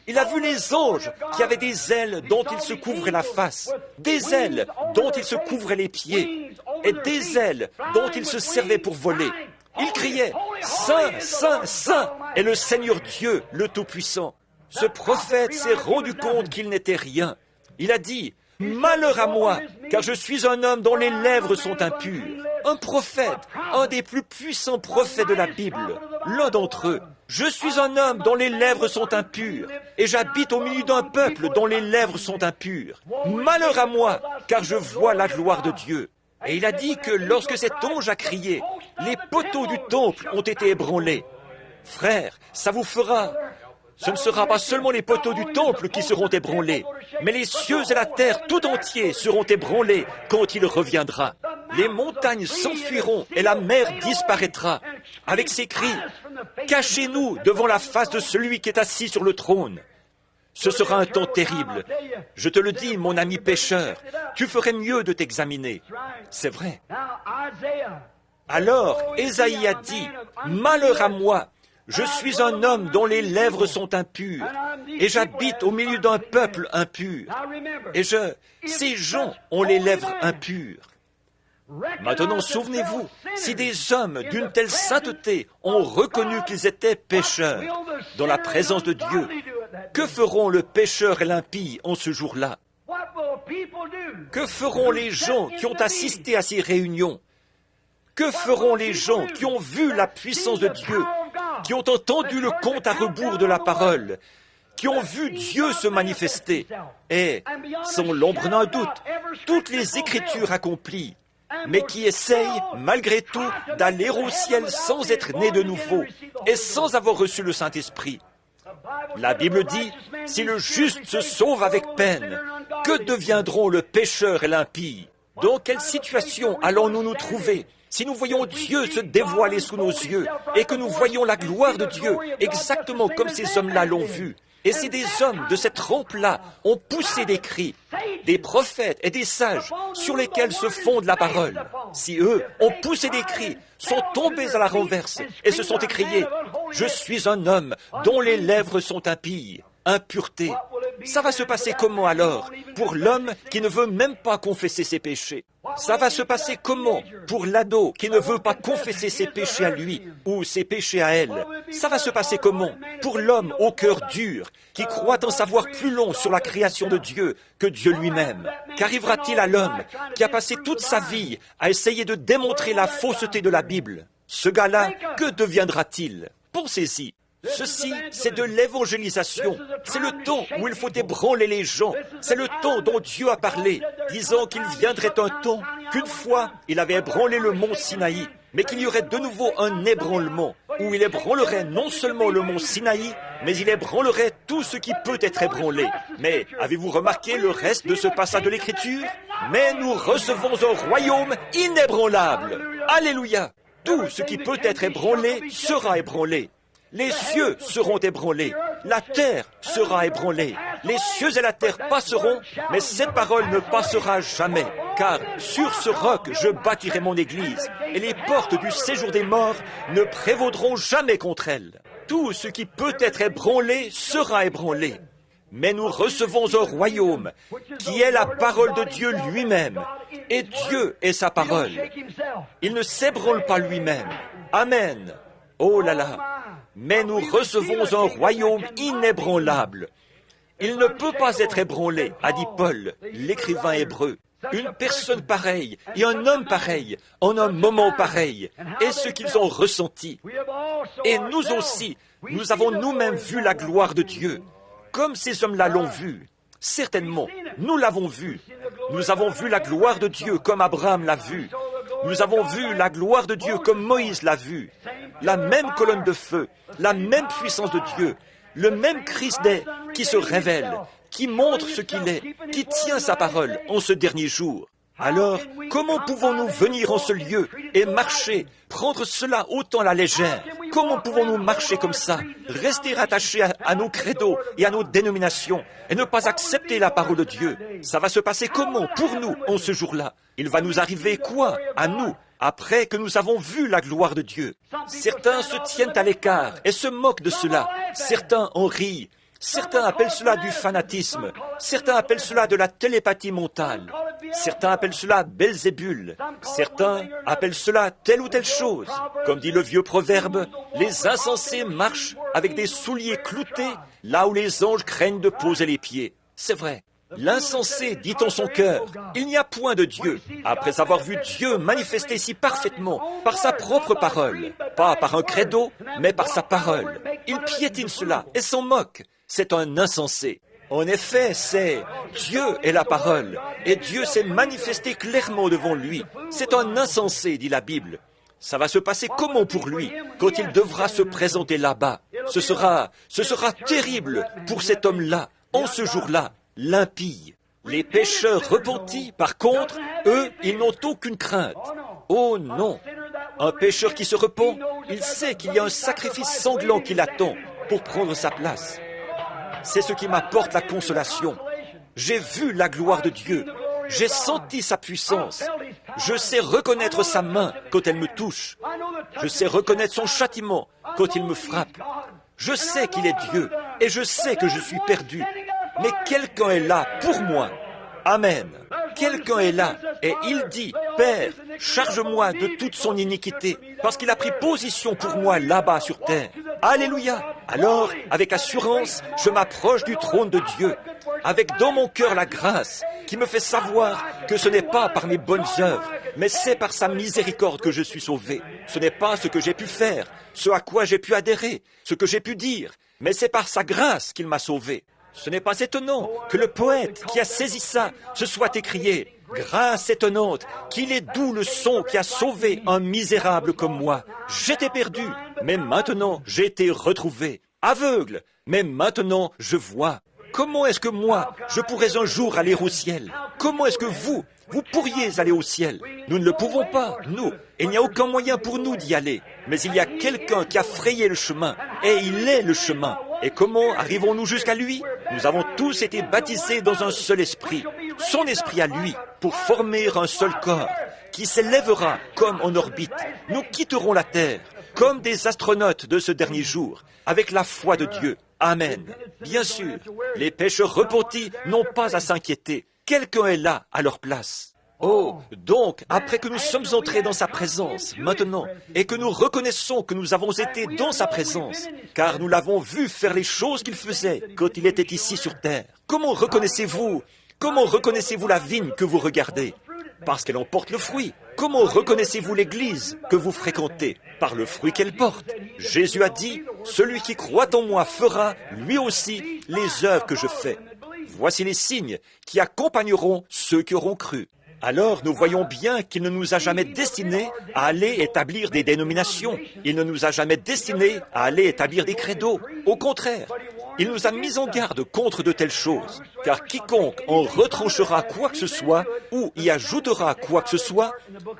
Speaker 1: Il a vu les anges qui avaient des ailes dont ils se couvraient la face, des ailes dont ils se couvraient les pieds et des ailes dont ils se servaient pour voler. Il criait « Saint, Saint, Saint est le Seigneur Dieu, le Tout-Puissant ». Ce prophète s'est rendu compte qu'il n'était rien. Il a dit « Malheur à moi, car je suis un homme dont les lèvres sont impures. » Un prophète, un des plus puissants prophètes de la Bible, l'un d'entre eux. Je suis un homme dont les lèvres sont impures, et j'habite au milieu d'un peuple dont les lèvres sont impures. Malheur à moi, car je vois la gloire de Dieu. Et il a dit que lorsque cet ange a crié, les poteaux du temple ont été ébranlés. Frère, ça vous fera. Ce ne sera pas seulement les poteaux du temple qui seront ébranlés, mais les cieux et la terre tout entiers seront ébranlés quand il reviendra. Les montagnes s'enfuiront et la mer disparaîtra. Avec ces cris, « Cachez-nous devant la face de celui qui est assis sur le trône !» Ce sera un temps terrible. Je te le dis, mon ami pécheur, tu ferais mieux de t'examiner. C'est vrai. Alors, Ésaïe a dit, « Malheur à moi ! Je suis un homme dont les lèvres sont impures, et j'habite au milieu d'un peuple impur. Et ces gens ont les lèvres impures. » Maintenant, souvenez-vous, si des hommes d'une telle sainteté ont reconnu qu'ils étaient pécheurs dans la présence de Dieu, que feront le pécheur et l'impie en ce jour-là? Que feront les gens qui ont assisté à ces réunions? Que feront les gens qui ont vu la puissance de Dieu, qui ont entendu le compte à rebours de la parole, qui ont vu Dieu se manifester, et, sans l'ombre d'un doute, toutes les Écritures accomplies, mais qui essayent, malgré tout, d'aller au ciel sans être nés de nouveau et sans avoir reçu le Saint-Esprit. La Bible dit, si le juste se sauve avec peine, que deviendront le pécheur et l'impie? Dans quelle situation allons-nous nous trouver si nous voyons Dieu se dévoiler sous nos yeux et que nous voyons la gloire de Dieu exactement comme ces hommes-là l'ont vu? Et si des hommes de cette trempe-là ont poussé des cris, des prophètes et des sages sur lesquels se fonde la parole, si eux ont poussé des cris, sont tombés à la renverse et se sont écriés « Je suis un homme dont les lèvres sont impies ». Impureté. Ça va se passer comment alors pour l'homme qui ne veut même pas confesser ses péchés? Ça va se passer comment pour l'ado qui ne veut pas confesser ses péchés à lui ou ses péchés à elle? Ça va se passer comment pour l'homme au cœur dur qui croit en savoir plus long sur la création de Dieu que Dieu lui-même? Qu'arrivera-t-il à l'homme qui a passé toute sa vie à essayer de démontrer la fausseté de la Bible? Ce gars-là, que deviendra-t-il? Pensez-y. Ceci, c'est de l'évangélisation. C'est le temps où il faut ébranler les gens. C'est le temps dont Dieu a parlé, disant qu'il viendrait un temps qu'une fois, il avait ébranlé le mont Sinaï, mais qu'il y aurait de nouveau un ébranlement, où il ébranlerait non seulement le mont Sinaï, mais il ébranlerait tout ce qui peut être ébranlé. Mais avez-vous remarqué le reste de ce passage de l'Écriture? Mais nous recevons un royaume inébranlable. Alléluia! Tout ce qui peut être ébranlé sera ébranlé. Les cieux seront ébranlés, la terre sera ébranlée. Les cieux et la terre passeront, mais cette parole ne passera jamais. Car sur ce roc, je bâtirai mon église, et les portes du séjour des morts ne prévaudront jamais contre elle. Tout ce qui peut être ébranlé sera ébranlé. Mais nous recevons un royaume qui est la parole de Dieu lui-même, et Dieu est sa parole. Il ne s'ébranle pas lui-même. Amen. Oh là là! mais nous recevons un royaume inébranlable. Il ne peut pas être ébranlé, a dit Paul, l'écrivain hébreu. Une personne pareille et un homme pareil, en un moment pareil, et ce qu'ils ont ressenti. Et nous aussi, nous avons nous-mêmes vu la gloire de Dieu, comme ces hommes-là l'ont vu. Certainement, nous l'avons vu. Nous avons vu la gloire de Dieu comme Abraham l'a vu. Nous avons vu la gloire de Dieu comme Moïse l'a vu. La même colonne de feu, la même puissance de Dieu, le même Christ qui se révèle, qui montre ce qu'il est, qui tient sa parole en ce dernier jour. Alors, comment pouvons-nous venir en ce lieu et marcher, prendre cela autant à la légère? Comment pouvons-nous marcher comme ça, rester attachés à nos credos et à nos dénominations et ne pas accepter la parole de Dieu? Ça va se passer comment pour nous en ce jour-là? Il va nous arriver quoi à nous après que nous avons vu la gloire de Dieu? Certains se tiennent à l'écart et se moquent de cela. Certains en rient. Certains appellent cela du fanatisme. Certains appellent cela de la télépathie mentale. Certains appellent cela Belzébul. Certains appellent cela telle ou telle chose. Comme dit le vieux proverbe, les insensés marchent avec des souliers cloutés là où les anges craignent de poser les pieds. C'est vrai. L'insensé dit en son cœur, il n'y a point de Dieu, après avoir vu Dieu manifester si parfaitement par sa propre parole, pas par un credo, mais par sa parole. Il piétine cela et s'en moque. C'est un insensé. En effet, c'est Dieu est la parole, et Dieu s'est manifesté clairement devant lui. C'est un insensé, dit la Bible. Ça va se passer comment pour lui, quand il devra se présenter là-bas? Ce sera terrible pour cet homme-là, en ce jour-là, l'impie. Les pécheurs repentis, par contre, eux, ils n'ont aucune crainte. Oh non! Un pécheur qui se repent, il sait qu'il y a un sacrifice sanglant qui l'attend pour prendre sa place. C'est ce qui m'apporte la consolation. J'ai vu la gloire de Dieu. J'ai senti sa puissance. Je sais reconnaître sa main quand elle me touche. Je sais reconnaître son châtiment quand il me frappe. Je sais qu'il est Dieu et je sais que je suis perdu. Mais quelqu'un est là pour moi. Amen. Quelqu'un est là et il dit, Père, charge-moi de toute son iniquité, parce qu'il a pris position pour moi là-bas sur terre. Alléluia. Alors, avec assurance, je m'approche du trône de Dieu, avec dans mon cœur la grâce qui me fait savoir que ce n'est pas par mes bonnes œuvres, mais c'est par sa miséricorde que je suis sauvé. Ce n'est pas ce que j'ai pu faire, ce à quoi j'ai pu adhérer, ce que j'ai pu dire, mais c'est par sa grâce qu'il m'a sauvé. Ce n'est pas étonnant que le poète qui a saisi ça se soit écrié « Grâce étonnante, qu'il est doux le son qui a sauvé un misérable comme moi. J'étais perdu, mais maintenant j'ai été retrouvé. Aveugle, mais maintenant je vois. » Comment est-ce que moi, je pourrais un jour aller au ciel? Comment est-ce que vous pourriez aller au ciel? Nous ne le pouvons pas, nous. Et il n'y a aucun moyen pour nous d'y aller. Mais il y a quelqu'un qui a frayé le chemin, et il est le chemin. Et comment arrivons-nous jusqu'à lui? Nous avons tous été baptisés dans un seul esprit, son esprit à lui, pour former un seul corps, qui s'élèvera comme en orbite. Nous quitterons la terre, comme des astronautes de ce dernier jour, avec la foi de Dieu. Amen. Bien sûr, les pécheurs repentis n'ont pas à s'inquiéter. Quelqu'un est là à leur place. Oh, donc, après que nous sommes entrés dans sa présence, maintenant, et que nous reconnaissons que nous avons été dans sa présence, car nous l'avons vu faire les choses qu'il faisait quand il était ici sur terre. Comment reconnaissez-vous la vigne que vous regardez? Parce qu'elle en porte le fruit. Comment reconnaissez-vous l'Église que vous fréquentez? Par le fruit qu'elle porte. Jésus a dit, « Celui qui croit en moi fera, lui aussi, les œuvres que je fais. » Voici les signes qui accompagneront ceux qui auront cru. Alors nous voyons bien qu'il ne nous a jamais destinés à aller établir des dénominations. Il ne nous a jamais destinés à aller établir des credos. Au contraire, il nous a mis en garde contre de telles choses. Car quiconque en retranchera quoi que ce soit ou y ajoutera quoi que ce soit,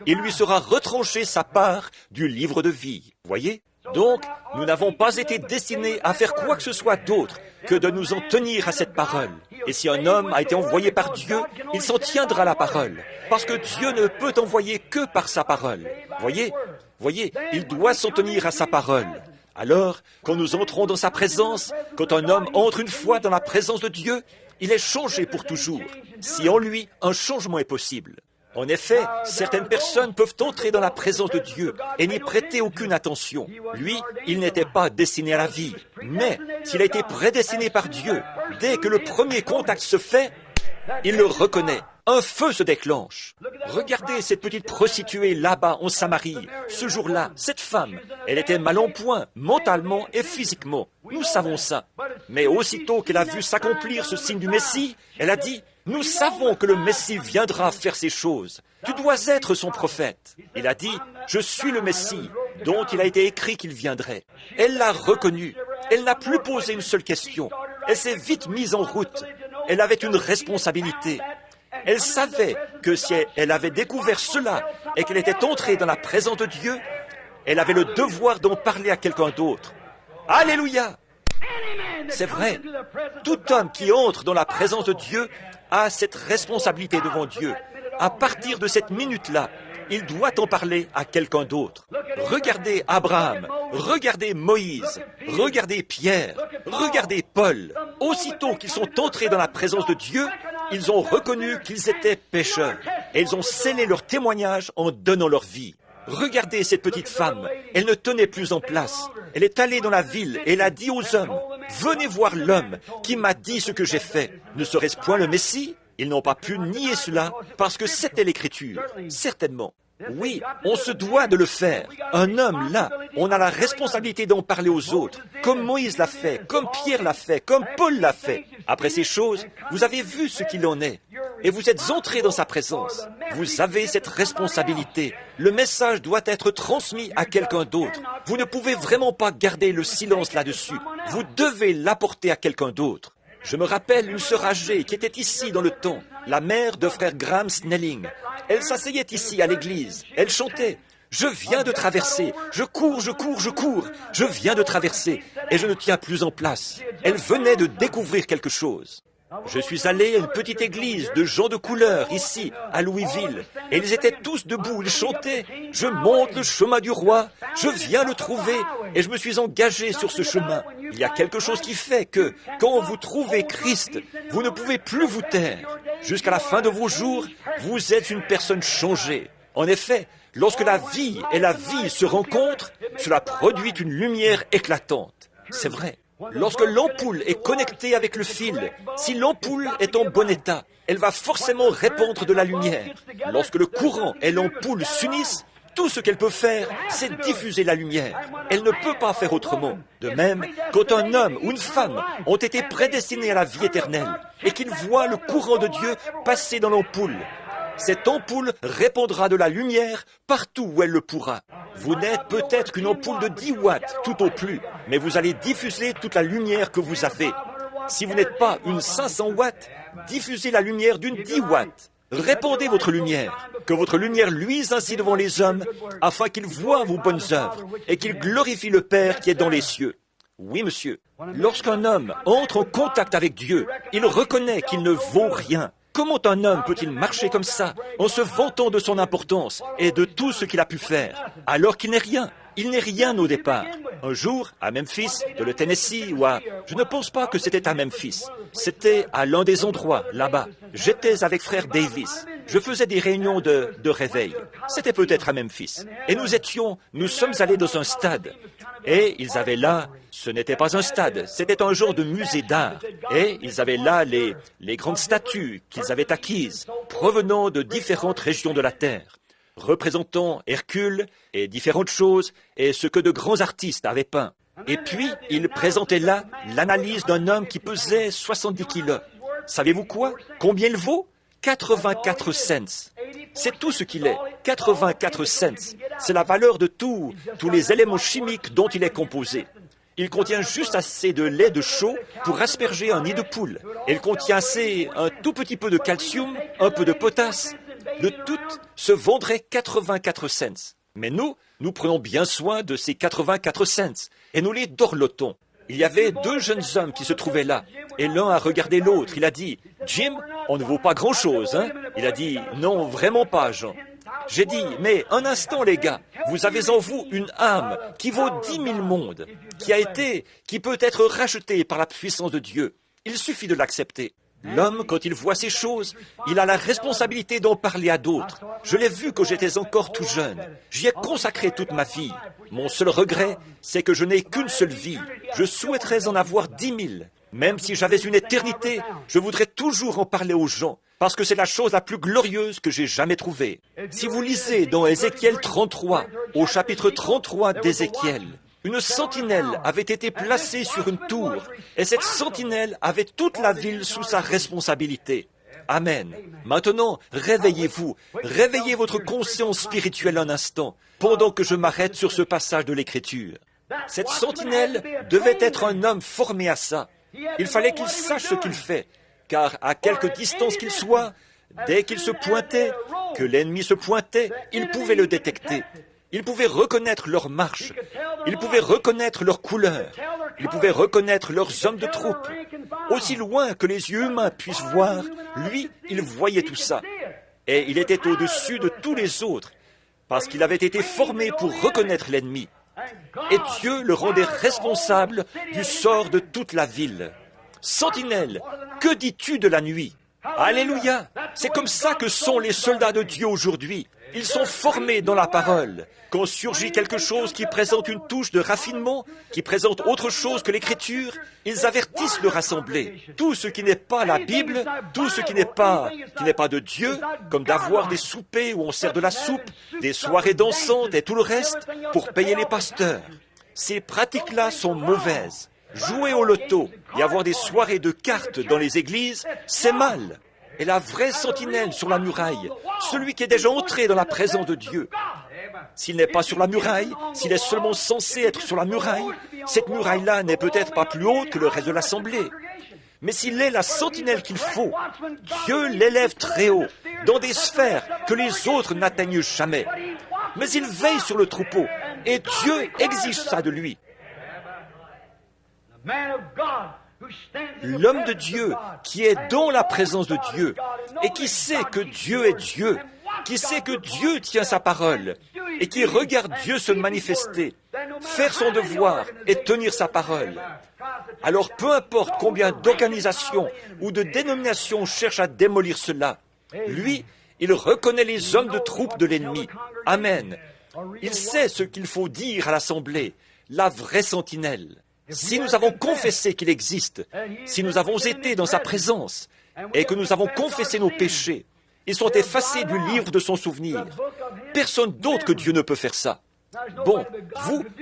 Speaker 1: il lui sera retranché sa part du livre de vie. Voyez? Donc, nous n'avons pas été destinés à faire quoi que ce soit d'autre que de nous en tenir à cette parole. Et si un homme a été envoyé par Dieu, il s'en tiendra à la parole, parce que Dieu ne peut envoyer que par sa parole. Voyez, il doit s'en tenir à sa parole. Alors, quand nous entrons dans sa présence, quand un homme entre une fois dans la présence de Dieu, il est changé pour toujours, si en lui un changement est possible. En effet, certaines personnes peuvent entrer dans la présence de Dieu et n'y prêter aucune attention. Lui, il n'était pas destiné à la vie. Mais s'il a été prédestiné par Dieu, dès que le premier contact se fait, il le reconnaît. Un feu se déclenche. Regardez cette petite prostituée là-bas en Samarie. Ce jour-là, cette femme, elle était mal en point, mentalement et physiquement. Nous savons ça. Mais aussitôt qu'elle a vu s'accomplir ce signe du Messie, elle a dit, « Nous savons que le Messie viendra faire ces choses. Tu dois être son prophète. » Il a dit, « Je suis le Messie, dont il a été écrit qu'il viendrait. » Elle l'a reconnu. Elle n'a plus posé une seule question. Elle s'est vite mise en route. Elle avait une responsabilité. Elle savait que si elle avait découvert cela et qu'elle était entrée dans la présence de Dieu, elle avait le devoir d'en parler à quelqu'un d'autre. Alléluia! C'est vrai. Tout homme qui entre dans la présence de Dieu a cette responsabilité devant Dieu. À partir de cette minute-là, il doit en parler à quelqu'un d'autre. Regardez Abraham, regardez Moïse, regardez Pierre, regardez Paul. Aussitôt qu'ils sont entrés dans la présence de Dieu, ils ont reconnu qu'ils étaient pécheurs et ils ont scellé leur témoignage en donnant leur vie. Regardez cette petite femme, elle ne tenait plus en place. Elle est allée dans la ville et elle a dit aux hommes, « Venez voir l'homme qui m'a dit ce que j'ai fait. Ne serait-ce point le Messie ?» Ils n'ont pas pu nier cela parce que c'était l'Écriture, certainement. Oui, on se doit de le faire. Un homme, là, on a la responsabilité d'en parler aux autres, comme Moïse l'a fait, comme Pierre l'a fait, comme Paul l'a fait. Après ces choses, vous avez vu ce qu'il en est, et vous êtes entrés dans sa présence. Vous avez cette responsabilité. Le message doit être transmis à quelqu'un d'autre. Vous ne pouvez vraiment pas garder le silence là-dessus. Vous devez l'apporter à quelqu'un d'autre. Je me rappelle une sœur âgée qui était ici dans le temps, la mère de frère Graham Snelling. Elle s'asseyait ici à l'église. Elle chantait « Je viens de traverser, je cours, je cours, je cours, je viens de traverser et je ne tiens plus en place. » Elle venait de découvrir quelque chose. Je suis allé à une petite église de gens de couleur ici, à Louisville, et ils étaient tous debout, ils chantaient « Je monte le chemin du roi, je viens le trouver, et je me suis engagé sur ce chemin. » Il y a quelque chose qui fait que, quand vous trouvez Christ, vous ne pouvez plus vous taire. Jusqu'à la fin de vos jours, vous êtes une personne changée. En effet, lorsque la vie et la vie se rencontrent, cela produit une lumière éclatante. C'est vrai. Lorsque l'ampoule est connectée avec le fil, si l'ampoule est en bon état, elle va forcément répandre de la lumière. Lorsque le courant et l'ampoule s'unissent, tout ce qu'elle peut faire, c'est diffuser la lumière. Elle ne peut pas faire autrement. De même, quand un homme ou une femme ont été prédestinés à la vie éternelle et qu'ils voient le courant de Dieu passer dans l'ampoule, cette ampoule répandra de la lumière partout où elle le pourra. Vous n'êtes peut-être qu'une ampoule de 10 watts, tout au plus, mais vous allez diffuser toute la lumière que vous avez. Si vous n'êtes pas une 500 watts, diffusez la lumière d'une 10 watts. Répandez votre lumière, que votre lumière luise ainsi devant les hommes, afin qu'ils voient vos bonnes œuvres et qu'ils glorifient le Père qui est dans les cieux. Oui, monsieur. Lorsqu'un homme entre en contact avec Dieu, il reconnaît qu'il ne vaut rien. Comment un homme peut-il marcher comme ça, en se vantant de son importance et de tout ce qu'il a pu faire, alors qu'il n'est rien? Il n'est rien au départ. Un jour, à Memphis, de le Tennessee, ou à... Je ne pense pas que c'était à Memphis. C'était à l'un des endroits, là-bas. J'étais avec frère Davis. Je faisais des réunions de réveil. C'était peut-être à Memphis. Et nous sommes allés dans un stade. Et ils avaient là, ce n'était pas un stade, c'était un genre de musée d'art. Et ils avaient là les grandes statues qu'ils avaient acquises, provenant de différentes régions de la terre, représentant Hercule et différentes choses, et ce que de grands artistes avaient peint. Et puis, ils présentaient là l'analyse d'un homme qui pesait 70 kilos. Savez-vous quoi? Combien il vaut? 84 cents. C'est tout ce qu'il est. 84 cents. C'est la valeur de tous les éléments chimiques dont il est composé. Il contient juste assez de lait de chaux pour asperger un nid de poule. Il contient un tout petit peu de calcium, un peu de potasse. Le tout se vendrait 84 cents. Mais nous prenons bien soin de ces 84 cents et nous les dorlotons. Il y avait 2 jeunes hommes qui se trouvaient là, et l'un a regardé l'autre. Il a dit, « Jim, on ne vaut pas grand-chose, hein ?» Il a dit, « Non, vraiment pas, Jean. » J'ai dit, « Mais un instant, les gars, vous avez en vous une âme qui vaut 10 000 mondes, qui peut être rachetée par la puissance de Dieu. Il suffit de l'accepter. » L'homme, quand il voit ces choses, il a la responsabilité d'en parler à d'autres. Je l'ai vu quand j'étais encore tout jeune. J'y ai consacré toute ma vie. Mon seul regret, c'est que je n'ai qu'une seule vie. Je souhaiterais en avoir 10 000. Même si j'avais une éternité, je voudrais toujours en parler aux gens, parce que c'est la chose la plus glorieuse que j'ai jamais trouvée. Si vous lisez dans Ézéchiel 33, au chapitre 33 d'Ézéchiel, une sentinelle avait été placée sur une tour, et cette sentinelle avait toute la ville sous sa responsabilité. Amen. Maintenant, réveillez-vous, réveillez votre conscience spirituelle un instant, pendant que je m'arrête sur ce passage de l'Écriture. Cette sentinelle devait être un homme formé à ça. Il fallait qu'il sache ce qu'il fait, car à quelque distance qu'il soit, dès qu'il se pointait, que l'ennemi se pointait, il pouvait le détecter. Il pouvait reconnaître leur marche, il pouvait reconnaître leur couleur, il pouvait reconnaître leurs hommes de troupe. Aussi loin que les yeux humains puissent voir, lui, il voyait tout ça. Et il était au-dessus de tous les autres, parce qu'il avait été formé pour reconnaître l'ennemi. Et Dieu le rendait responsable du sort de toute la ville. Sentinelle, que dis-tu de la nuit? Alléluia! C'est comme ça que sont les soldats de Dieu aujourd'hui. Ils sont formés dans la parole. Quand surgit quelque chose qui présente une touche de raffinement, qui présente autre chose que l'Écriture, ils avertissent leur assemblée. Tout ce qui n'est pas la Bible, tout ce qui n'est pas de Dieu, comme d'avoir des soupers où on sert de la soupe, des soirées dansantes et tout le reste, pour payer les pasteurs. Ces pratiques-là sont mauvaises. Jouer au loto et avoir des soirées de cartes dans les églises, c'est mal. Et la vraie sentinelle sur la muraille, celui qui est déjà entré dans la présence de Dieu, s'il n'est pas sur la muraille, s'il est seulement censé être sur la muraille, cette muraille-là n'est peut-être pas plus haute que le reste de l'assemblée. Mais s'il est la sentinelle qu'il faut, Dieu l'élève très haut, dans des sphères que les autres n'atteignent jamais. Mais il veille sur le troupeau, et Dieu exige ça de lui. L'homme de Dieu qui est dans la présence de Dieu et qui sait que Dieu est Dieu, qui sait que Dieu tient sa parole et qui regarde Dieu se manifester, faire son devoir et tenir sa parole. Alors peu importe combien d'organisations ou de dénominations cherchent à démolir cela, lui, il reconnaît les hommes de troupe de l'ennemi. Amen. Il sait ce qu'il faut dire à l'assemblée, la vraie sentinelle. Si nous avons confessé qu'il existe, si nous avons été dans sa présence et que nous avons confessé nos péchés, ils sont effacés du livre de son souvenir. Personne d'autre que Dieu ne peut faire ça. Bon,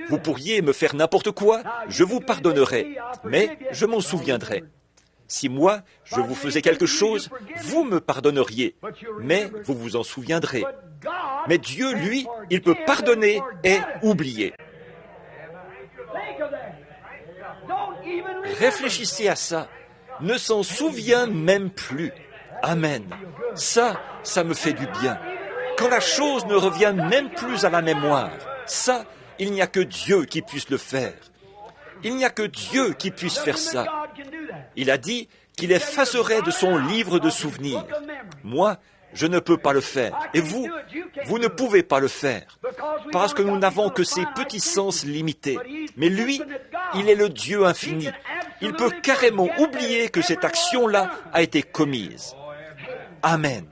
Speaker 1: vous pourriez me faire n'importe quoi, je vous pardonnerai, mais je m'en souviendrai. Si moi, je vous faisais quelque chose, vous me pardonneriez, mais vous vous en souviendrez. Mais Dieu, lui, il peut pardonner et oublier. Réfléchissez à ça. Ne s'en souvient même plus. Amen. Ça me fait du bien. Quand la chose ne revient même plus à la mémoire, ça, il n'y a que Dieu qui puisse le faire. Il n'y a que Dieu qui puisse faire ça. Il a dit qu'il effacerait de son livre de souvenirs. Moi, je ne peux pas le faire. Et vous ne pouvez pas le faire. Parce que nous n'avons que ces petits sens limités. Mais lui, il est le Dieu infini. Il peut carrément oublier que cette action-là a été commise. Amen.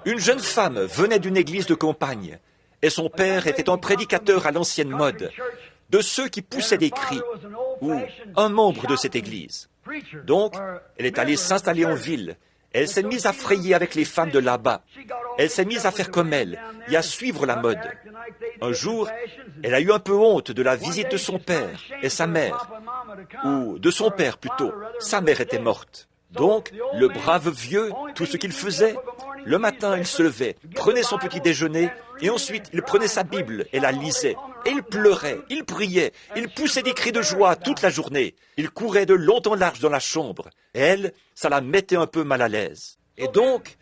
Speaker 1: Une jeune femme venait d'une église de campagne. Et son père était un prédicateur à l'ancienne mode, de ceux qui poussaient des cris, ou un membre de cette église. Donc, elle est allée s'installer en ville. Elle s'est mise à frayer avec les femmes de là-bas. Elle s'est mise à faire comme elle et à suivre la mode. Un jour, elle a eu un peu honte de la visite de son père et sa mère, ou de son père plutôt. Sa mère était morte. Donc, le brave vieux, tout ce qu'il faisait, le matin, il se levait, prenait son petit déjeuner, et ensuite, il prenait sa Bible et la lisait. Et il pleurait, il priait, il poussait des cris de joie toute la journée. Il courait de long en large dans la chambre. Et elle, ça la mettait un peu mal à l'aise. Et donc,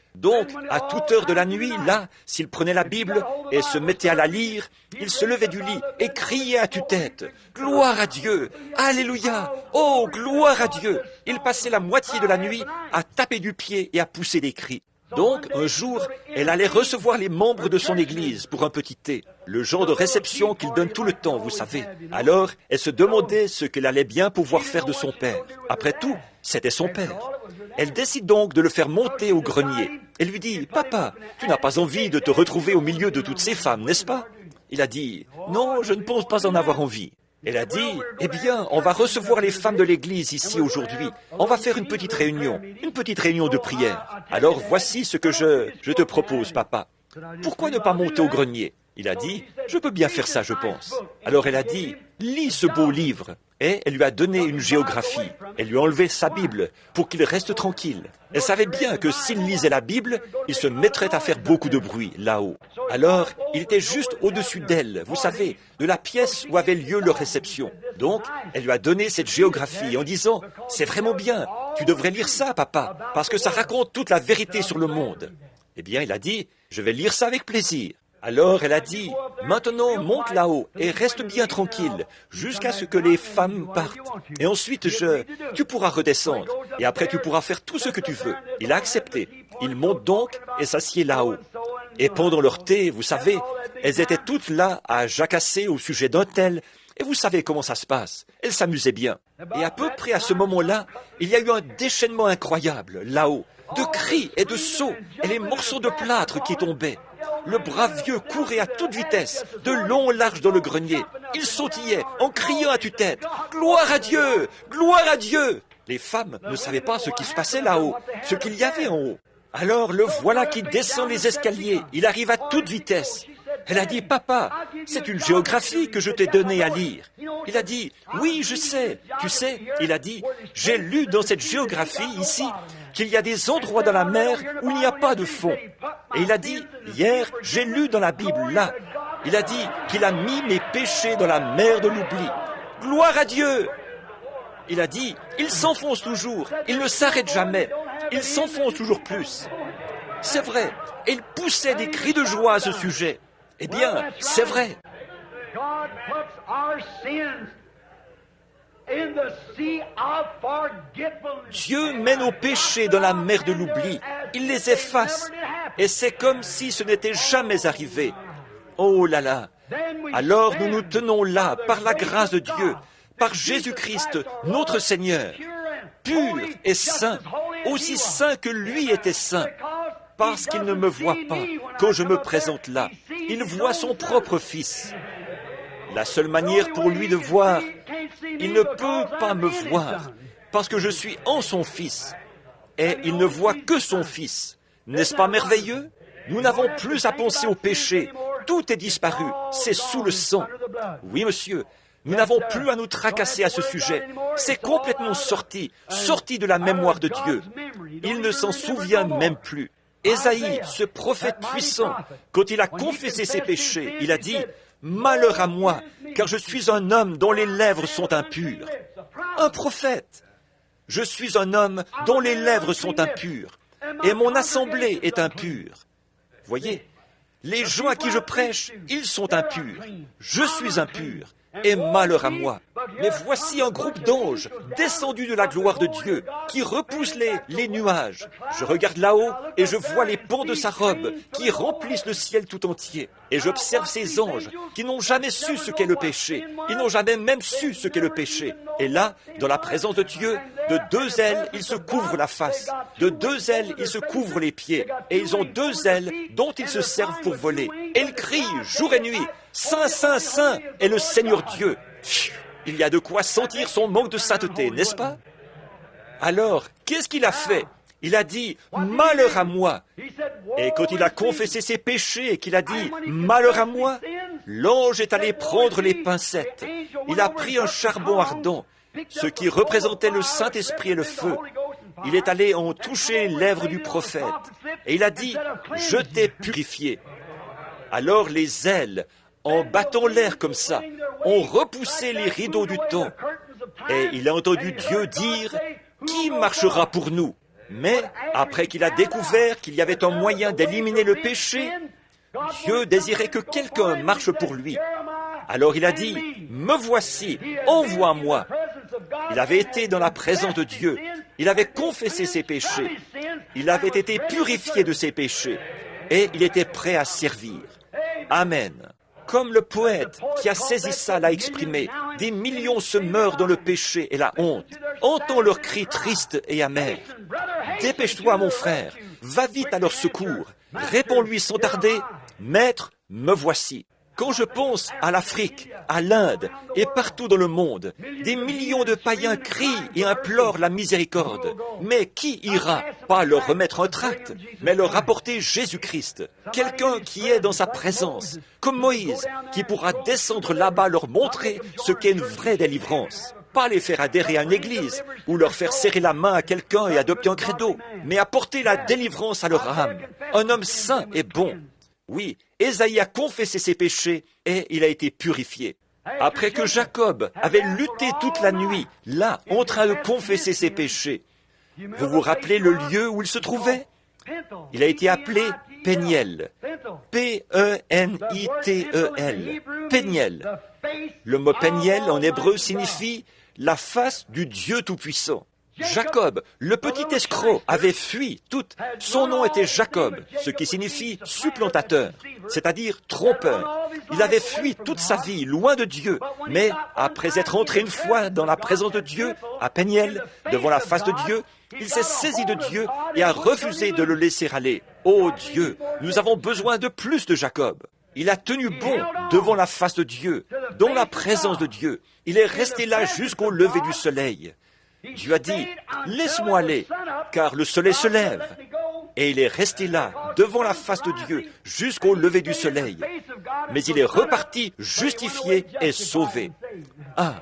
Speaker 1: à toute heure de la nuit, là, s'il prenait la Bible et se mettait à la lire, il se levait du lit et criait à tue-tête. Gloire à Dieu! Alléluia! Oh, gloire à Dieu! Il passait la moitié de la nuit à taper du pied et à pousser des cris. Donc, un jour, elle allait recevoir les membres de son église pour un petit thé, le genre de réception qu'il donne tout le temps, vous savez. Alors, elle se demandait ce qu'elle allait bien pouvoir faire de son père. Après tout, C'était son père. Elle décide donc de le faire monter au grenier. Elle lui dit, « Papa, tu n'as pas envie de te retrouver au milieu de toutes ces femmes, n'est-ce pas ?» Il a dit, « Non, je ne pense pas en avoir envie. » Elle a dit, « Eh bien, on va recevoir les femmes de l'église ici aujourd'hui. On va faire une petite réunion de prière. Alors voici ce que je te propose, papa. Pourquoi ne pas monter au grenier ?» Il a dit, « Je peux bien faire ça, je pense. » Alors elle a dit, « Lis ce beau livre. » Et elle lui a donné une géographie. Elle lui a enlevé sa Bible pour qu'il reste tranquille. Elle savait bien que s'il lisait la Bible, il se mettrait à faire beaucoup de bruit là-haut. Alors, il était juste au-dessus d'elle, vous savez, de la pièce où avait lieu leur réception. Donc, elle lui a donné cette géographie en disant, « C'est vraiment bien, tu devrais lire ça, papa, parce que ça raconte toute la vérité sur le monde. » Eh bien, il a dit, « Je vais lire ça avec plaisir. » Alors elle a dit, « Maintenant, monte là-haut et reste bien tranquille jusqu'à ce que les femmes partent. Et ensuite, tu pourras redescendre et après tu pourras faire tout ce que tu veux. » Il a accepté. Il monte donc et s'assied là-haut. Et pendant leur thé, vous savez, elles étaient toutes là à jacasser au sujet d'un tel. Et vous savez comment ça se passe. Elles s'amusaient bien. Et à peu près à ce moment-là, il y a eu un déchaînement incroyable là-haut, de cris et de sauts et les morceaux de plâtre qui tombaient. Le brave vieux courait à toute vitesse, de long en large dans le grenier. Il sautillait en criant à tue-tête, « Gloire à Dieu! Gloire à Dieu !» Les femmes ne savaient pas ce qui se passait là-haut, ce qu'il y avait en haut. Alors le voilà qui descend les escaliers. Il arrive à toute vitesse. Elle a dit, « Papa, c'est une géographie que je t'ai donnée à lire. » Il a dit, « Oui, je sais. Tu sais, il a dit, « J'ai lu dans cette géographie ici qu'il y a des endroits dans la mer où il n'y a pas de fond. » Et il a dit, « Hier, j'ai lu dans la Bible, là. » Il a dit qu'il a mis mes péchés dans la mer de l'oubli. Gloire à Dieu! Il a dit, il s'enfonce toujours, il ne s'arrête jamais, il s'enfonce toujours plus. C'est vrai, et il poussait des cris de joie à ce sujet. Eh bien, c'est vrai. Dieu met nos péchés dans la mer de l'oubli. Il les efface. Et c'est comme si ce n'était jamais arrivé. Oh là là! Alors nous nous tenons là, par la grâce de Dieu, par Jésus-Christ, notre Seigneur, pur et saint, aussi saint que lui était saint, parce qu'il ne me voit pas quand je me présente là. Il voit son propre Fils. La seule manière pour lui de voir, il ne peut pas me voir, parce que je suis en son Fils, et il ne voit que son Fils. N'est-ce pas merveilleux? Nous n'avons plus à penser au péché. Tout est disparu. C'est sous le sang. Oui, monsieur. Nous n'avons plus à nous tracasser à ce sujet. C'est complètement sorti de la mémoire de Dieu. Il ne s'en souvient même plus. Ésaïe, ce prophète puissant, quand il a confessé ses péchés, il a dit, « Malheur à moi, car je suis un homme dont les lèvres sont impures. » Un prophète. Je suis un homme dont les lèvres sont impures, et mon assemblée est impure. Voyez, les gens à qui je prêche, ils sont impurs. Je suis impur. Et malheur à moi. Mais voici un groupe d'anges descendus de la gloire de Dieu qui repoussent les nuages. Je regarde là-haut et je vois les pans de sa robe qui remplissent le ciel tout entier. Et j'observe ces anges qui n'ont jamais su ce qu'est le péché. Ils n'ont jamais même su ce qu'est le péché. Et là, dans la présence de Dieu, de deux ailes, ils se couvrent la face. De deux ailes, ils se couvrent les pieds. Et ils ont deux ailes dont ils se servent pour voler. Et ils crient jour et nuit. Saint, Saint, Saint est le Seigneur Dieu. Il y a de quoi sentir son manque de sainteté, n'est-ce pas? Alors, qu'est-ce qu'il a fait? Il a dit, « Malheur à moi !» Et quand il a confessé ses péchés et qu'il a dit, « Malheur à moi !» l'ange est allé prendre les pincettes. Il a pris un charbon ardent, ce qui représentait le Saint-Esprit et le feu. Il est allé en toucher les lèvres du prophète. Et il a dit, « Je t'ai purifié. » Alors les ailes, en battant l'air comme ça, ont repoussé les rideaux du temps. Et il a entendu Dieu dire, « Qui marchera pour nous ?» Mais après qu'il a découvert qu'il y avait un moyen d'éliminer le péché, Dieu désirait que quelqu'un marche pour lui. Alors il a dit, « Me voici, envoie-moi. » Il avait été dans la présence de Dieu. Il avait confessé ses péchés. Il avait été purifié de ses péchés. Et il était prêt à servir. Amen. Comme le poète qui a saisi ça l'a exprimé, Des millions se meurent dans le péché et la honte. Entends leurs cris tristes et amers. Dépêche-toi, mon frère, va vite à leur secours. Réponds-lui sans tarder, « Maître, me voici ». Quand je pense à l'Afrique, à l'Inde et partout dans le monde, des millions de païens crient et implorent la miséricorde. Mais qui ira? Pas leur remettre un tract, mais leur apporter Jésus-Christ, quelqu'un qui est dans sa présence, comme Moïse, qui pourra descendre là-bas leur montrer ce qu'est une vraie délivrance. Pas les faire adhérer à une église, ou leur faire serrer la main à quelqu'un et adopter un credo, mais apporter la délivrance à leur âme. Un homme saint et bon. Oui, Ésaïe a confessé ses péchés et il a été purifié. Après que Jacob avait lutté toute la nuit, là, en train de confesser ses péchés, vous vous rappelez le lieu où il se trouvait? Il a été appelé Péniel. P-E-N-I-T-E-L. Péniel. Le mot Péniel en hébreu signifie la face du Dieu Tout-Puissant. Jacob, le petit escroc, avait fui toute. Son nom était Jacob, ce qui signifie supplantateur, c'est-à-dire trompeur. Il avait fui toute sa vie, loin de Dieu. Mais après être entré une fois dans la présence de Dieu, à Péniel, devant la face de Dieu, il s'est saisi de Dieu et a refusé de le laisser aller. Oh Dieu, nous avons besoin de plus de Jacob. Il a tenu bon devant la face de Dieu, dans la présence de Dieu. Il est resté là jusqu'au lever du soleil. Dieu a dit, « Laisse-moi aller, car le soleil se lève. » Et il est resté là, devant la face de Dieu, jusqu'au lever du soleil. Mais il est reparti justifié et sauvé. Ah!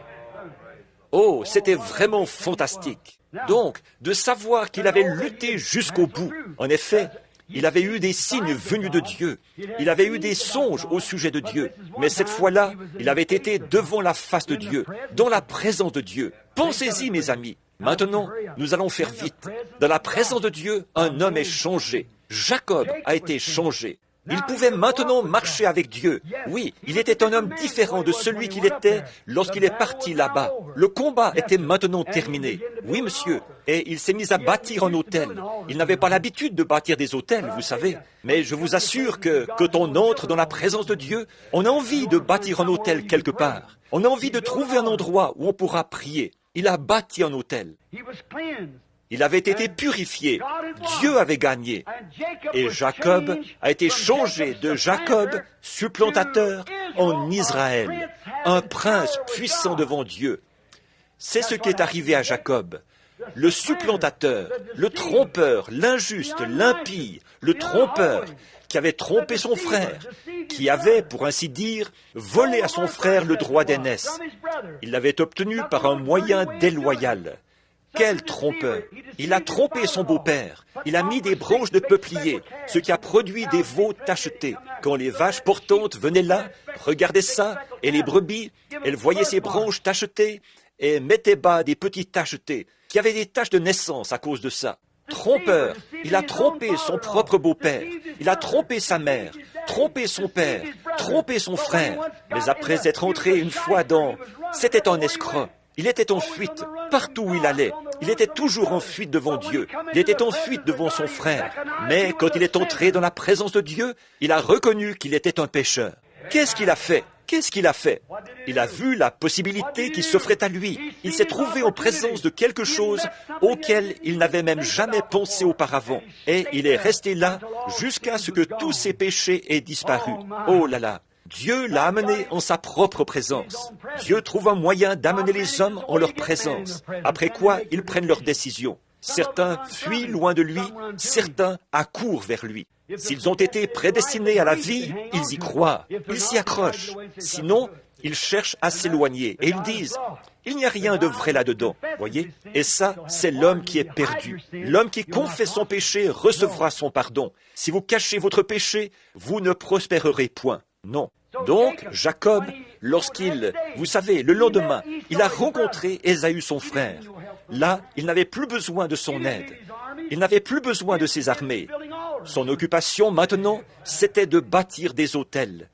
Speaker 1: Oh, c'était vraiment fantastique. Donc, de savoir qu'il avait lutté jusqu'au bout. En effet, il avait eu des signes venus de Dieu. Il avait eu des songes au sujet de Dieu. Mais cette fois-là, il avait été devant la face de Dieu, dans la présence de Dieu. Pensez-y, mes amis. Maintenant, nous allons faire vite. Dans la présence de Dieu, un homme est changé. Jacob a été changé. Il pouvait maintenant marcher avec Dieu. Oui, il était un homme différent de celui qu'il était lorsqu'il est parti là-bas. Le combat était maintenant terminé. Oui, monsieur. Et il s'est mis à bâtir un autel. Il n'avait pas l'habitude de bâtir des autels, vous savez. Mais je vous assure que quand on entre dans la présence de Dieu, on a envie de bâtir un autel quelque part. On a envie de trouver un endroit où on pourra prier. Il a bâti un autel. Il avait été purifié. Dieu avait gagné. Et Jacob a été changé de Jacob, supplantateur, en Israël, un prince puissant devant Dieu. C'est ce qui est arrivé à Jacob. Le supplantateur, le trompeur, l'injuste, l'impie, le trompeur, qui avait trompé son frère, qui avait, pour ainsi dire, volé à son frère le droit d'aînesse. Il l'avait obtenu par un moyen déloyal. Quel trompeur! Il a trompé son beau-père. Il a mis des branches de peuplier, ce qui a produit des veaux tachetés. Quand les vaches portantes venaient là, regardaient ça, et les brebis, elles voyaient ces branches tachetées et mettaient bas des petits tachetés, qui avaient des taches de naissance à cause de ça. Trompeur! Il a trompé son propre beau-père. Il a trompé sa mère, trompé son père, trompé son frère. Mais après être entré une fois dans... C'était un escroc. Il était en fuite partout où il allait. Il était toujours en fuite devant Dieu. Il était en fuite devant son frère. Mais quand il est entré dans la présence de Dieu, il a reconnu qu'il était un pécheur. Qu'est-ce qu'il a fait? Qu'est-ce qu'il a fait? Il a vu la possibilité qui s'offrait à lui. Il s'est trouvé en présence de quelque chose auquel il n'avait même jamais pensé auparavant. Et il est resté là jusqu'à ce que tous ses péchés aient disparu. Oh là là! Dieu l'a amené en sa propre présence. Dieu trouve un moyen d'amener les hommes en leur présence, après quoi ils prennent leurs décisions. Certains fuient loin de lui, certains accourent vers lui. S'ils ont été prédestinés à la vie, ils y croient, ils s'y accrochent. Sinon, ils cherchent à s'éloigner et ils disent « Il n'y a rien de vrai là-dedans. » Voyez? Et ça, c'est l'homme qui est perdu. L'homme qui confesse son péché recevra son pardon. Si vous cachez votre péché, vous ne prospérerez point. Non. Donc, Jacob, lorsqu'il, vous savez, le lendemain, il a rencontré Ésaü son frère. Là, il n'avait plus besoin de son aide. Il n'avait plus besoin de ses armées. Son occupation maintenant, c'était de bâtir des autels.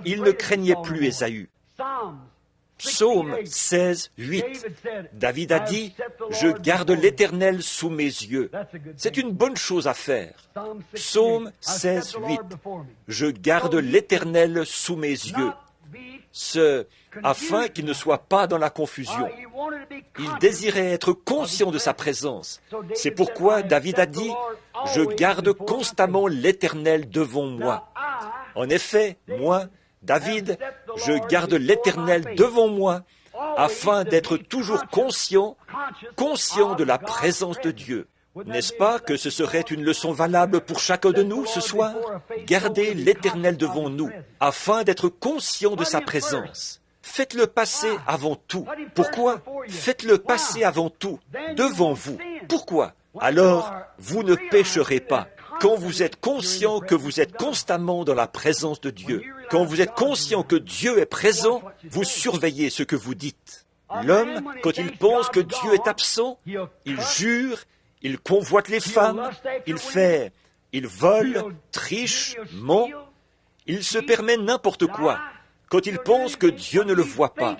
Speaker 1: Il ne craignait plus Ésaü. Psaume 16, 8. David a dit, « Je garde l'Éternel sous mes yeux. » C'est une bonne chose à faire. Psaume 16, 8. « Je garde l'Éternel sous mes yeux. » afin qu'il ne soit pas dans la confusion. Il désirait être conscient de sa présence. C'est pourquoi David a dit, « Je garde constamment l'Éternel devant moi. » En effet, moi, David, je garde l'Éternel devant moi, afin d'être toujours conscient de la présence de Dieu. N'est-ce pas que ce serait une leçon valable pour chacun de nous ce soir? Gardez l'Éternel devant nous, afin d'être conscient de sa présence. Faites-le passer avant tout. Pourquoi? Faites-le passer avant tout, devant vous. Pourquoi? Alors, vous ne pécherez pas. Quand vous êtes conscient que vous êtes constamment dans la présence de Dieu, quand vous êtes conscient que Dieu est présent, vous surveillez ce que vous dites. L'homme, quand il pense que Dieu est absent, il jure, il convoite les femmes, il vole, triche, ment, il se permet n'importe quoi, quand il pense que Dieu ne le voit pas.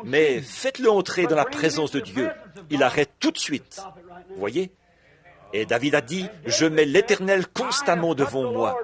Speaker 1: Mais faites-le entrer dans la présence de Dieu, il arrête tout de suite. Voyez? Et David a dit, « Je mets l'Éternel constamment devant moi. »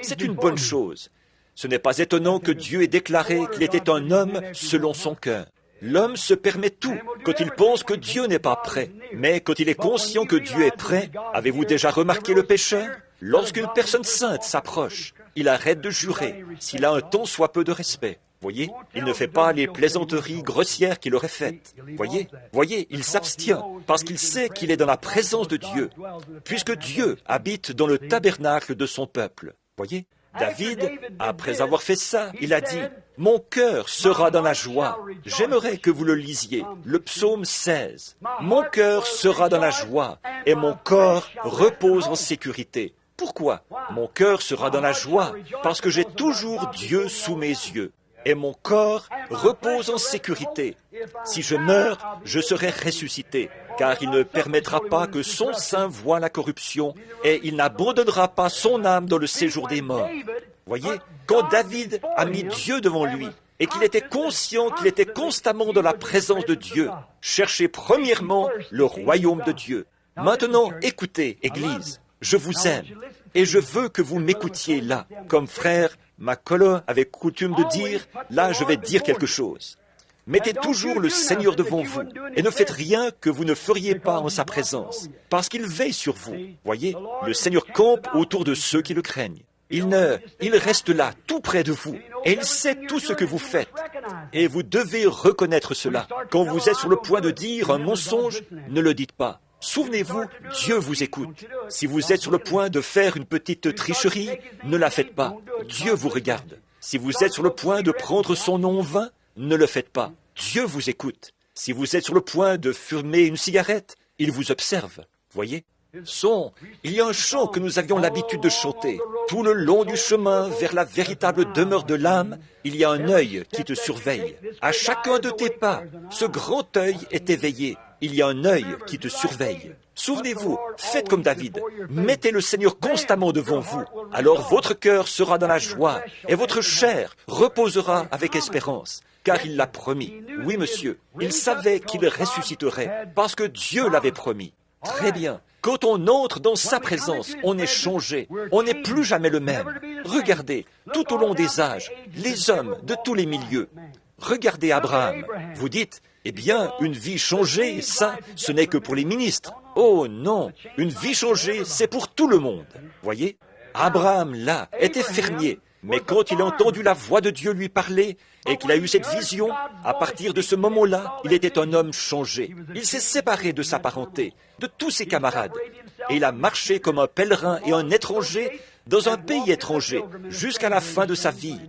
Speaker 1: C'est une bonne chose. Ce n'est pas étonnant que Dieu ait déclaré qu'il était un homme selon son cœur. L'homme se permet tout quand il pense que Dieu n'est pas prêt. Mais quand il est conscient que Dieu est prêt, avez-vous déjà remarqué le pécheur? Lorsqu'une personne sainte s'approche, il arrête de jurer, s'il a un tant soit peu de respect. Voyez, il ne fait pas les plaisanteries grossières qu'il aurait faites. Voyez, il s'abstient parce qu'il sait qu'il est dans la présence de Dieu, puisque Dieu habite dans le tabernacle de son peuple. Voyez, David, après avoir fait ça, il a dit, « Mon cœur sera dans la joie. » J'aimerais que vous le lisiez, le psaume 16. « Mon cœur sera dans la joie et mon corps repose en sécurité. » Pourquoi? Mon cœur sera dans la joie parce que j'ai toujours Dieu sous mes yeux. Et mon corps repose en sécurité. Si je meurs, je serai ressuscité, car il ne permettra pas que son sein voie la corruption, et il n'abandonnera pas son âme dans le séjour des morts. Voyez, quand David a mis Dieu devant lui, et qu'il était conscient qu'il était constamment dans la présence de Dieu, cherchez premièrement le royaume de Dieu. Maintenant, écoutez, Église, je vous aime, et je veux que vous m'écoutiez là, comme frère Makolo avait coutume de dire, là je vais dire quelque chose. Mettez toujours le Seigneur devant vous et ne faites rien que vous ne feriez pas en sa présence, parce qu'il veille sur vous. Voyez, le Seigneur campe autour de ceux qui le craignent. Il reste là, tout près de vous, et il sait tout ce que vous faites. Et vous devez reconnaître cela. Quand vous êtes sur le point de dire un mensonge, ne le dites pas. Souvenez-vous, Dieu vous écoute. Si vous êtes sur le point de faire une petite tricherie, ne la faites pas. Dieu vous regarde. Si vous êtes sur le point de prendre son nom en vain, ne le faites pas. Dieu vous écoute. Si vous êtes sur le point de fumer une cigarette, il vous observe. Voyez? Il y a un chant que nous avions l'habitude de chanter. Tout le long du chemin vers la véritable demeure de l'âme, il y a un œil qui te surveille. À chacun de tes pas, ce grand œil est éveillé. Il y a un œil qui te surveille. Souvenez-vous, faites comme David. Mettez le Seigneur constamment devant vous. Alors votre cœur sera dans la joie et votre chair reposera avec espérance. Car il l'a promis. Oui, monsieur, il savait qu'il ressusciterait parce que Dieu l'avait promis. Très bien. Quand on entre dans sa présence, on est changé. On n'est plus jamais le même. Regardez, tout au long des âges, les hommes de tous les milieux. Regardez Abraham. Vous dites, eh bien, une vie changée, ça, ce n'est que pour les ministres. Oh non, une vie changée, c'est pour tout le monde. Voyez, Abraham, là, était fermier. Mais quand il a entendu la voix de Dieu lui parler et qu'il a eu cette vision, à partir de ce moment-là, il était un homme changé. Il s'est séparé de sa parenté, de tous ses camarades. Et il a marché comme un pèlerin et un étranger dans un pays étranger jusqu'à la fin de sa vie,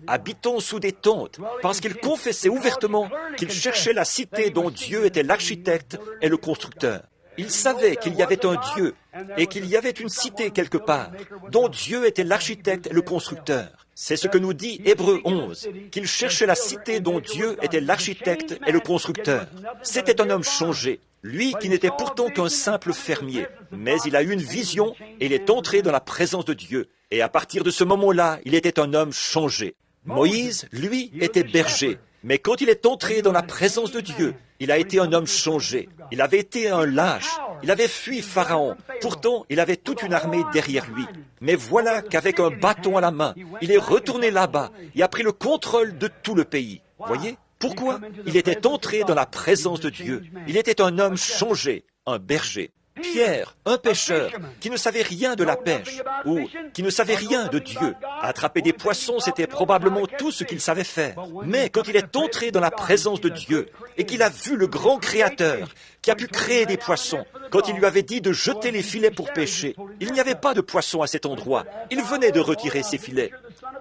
Speaker 1: habitant sous des tentes, parce qu'il confessait ouvertement qu'il cherchait la cité dont Dieu était l'architecte et le constructeur. Il savait qu'il y avait un Dieu et qu'il y avait une cité quelque part, dont Dieu était l'architecte et le constructeur. C'est ce que nous dit Hébreux 11, qu'il cherchait la cité dont Dieu était l'architecte et le constructeur. C'était un homme changé, lui qui n'était pourtant qu'un simple fermier. Mais il a eu une vision et il est entré dans la présence de Dieu. Et à partir de ce moment-là, il était un homme changé. Moïse, lui, était berger. Mais quand il est entré dans la présence de Dieu, il a été un homme changé. Il avait été un lâche. Il avait fui Pharaon. Pourtant, il avait toute une armée derrière lui. Mais voilà qu'avec un bâton à la main, il est retourné là-bas et a pris le contrôle de tout le pays. Voyez? Pourquoi? Il était entré dans la présence de Dieu. Il était un homme changé, un berger. Pierre, un pêcheur, qui ne savait rien de la pêche, ou qui ne savait rien de Dieu. Attraper des poissons, c'était probablement tout ce qu'il savait faire. Mais quand il est entré dans la présence de Dieu, et qu'il a vu le grand Créateur, qui a pu créer des poissons, quand il lui avait dit de jeter les filets pour pêcher, il n'y avait pas de poissons à cet endroit. Il venait de retirer ses filets.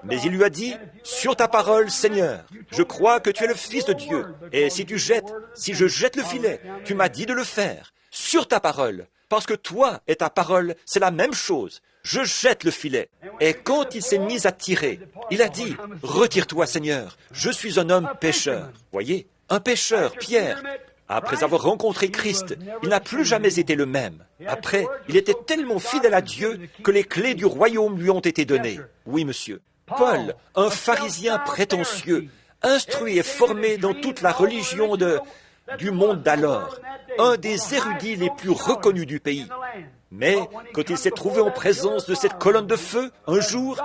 Speaker 1: Mais il lui a dit, « Sur ta parole, Seigneur, je crois que tu es le Fils de Dieu, et si je jette le filet, tu m'as dit de le faire. Sur ta parole, parce que toi et ta parole, c'est la même chose. Je jette le filet. » Et quand il s'est mis à tirer, il a dit, « Retire-toi, Seigneur, je suis un homme pécheur. » Voyez, un pécheur, Pierre. Après avoir rencontré Christ, il n'a plus jamais été le même. Après, il était tellement fidèle à Dieu que les clés du royaume lui ont été données. Oui, monsieur. Paul, un pharisien prétentieux, instruit et formé dans toute la religion du monde d'alors, un des érudits les plus reconnus du pays. Mais quand il s'est trouvé en présence de cette colonne de feu, un jour,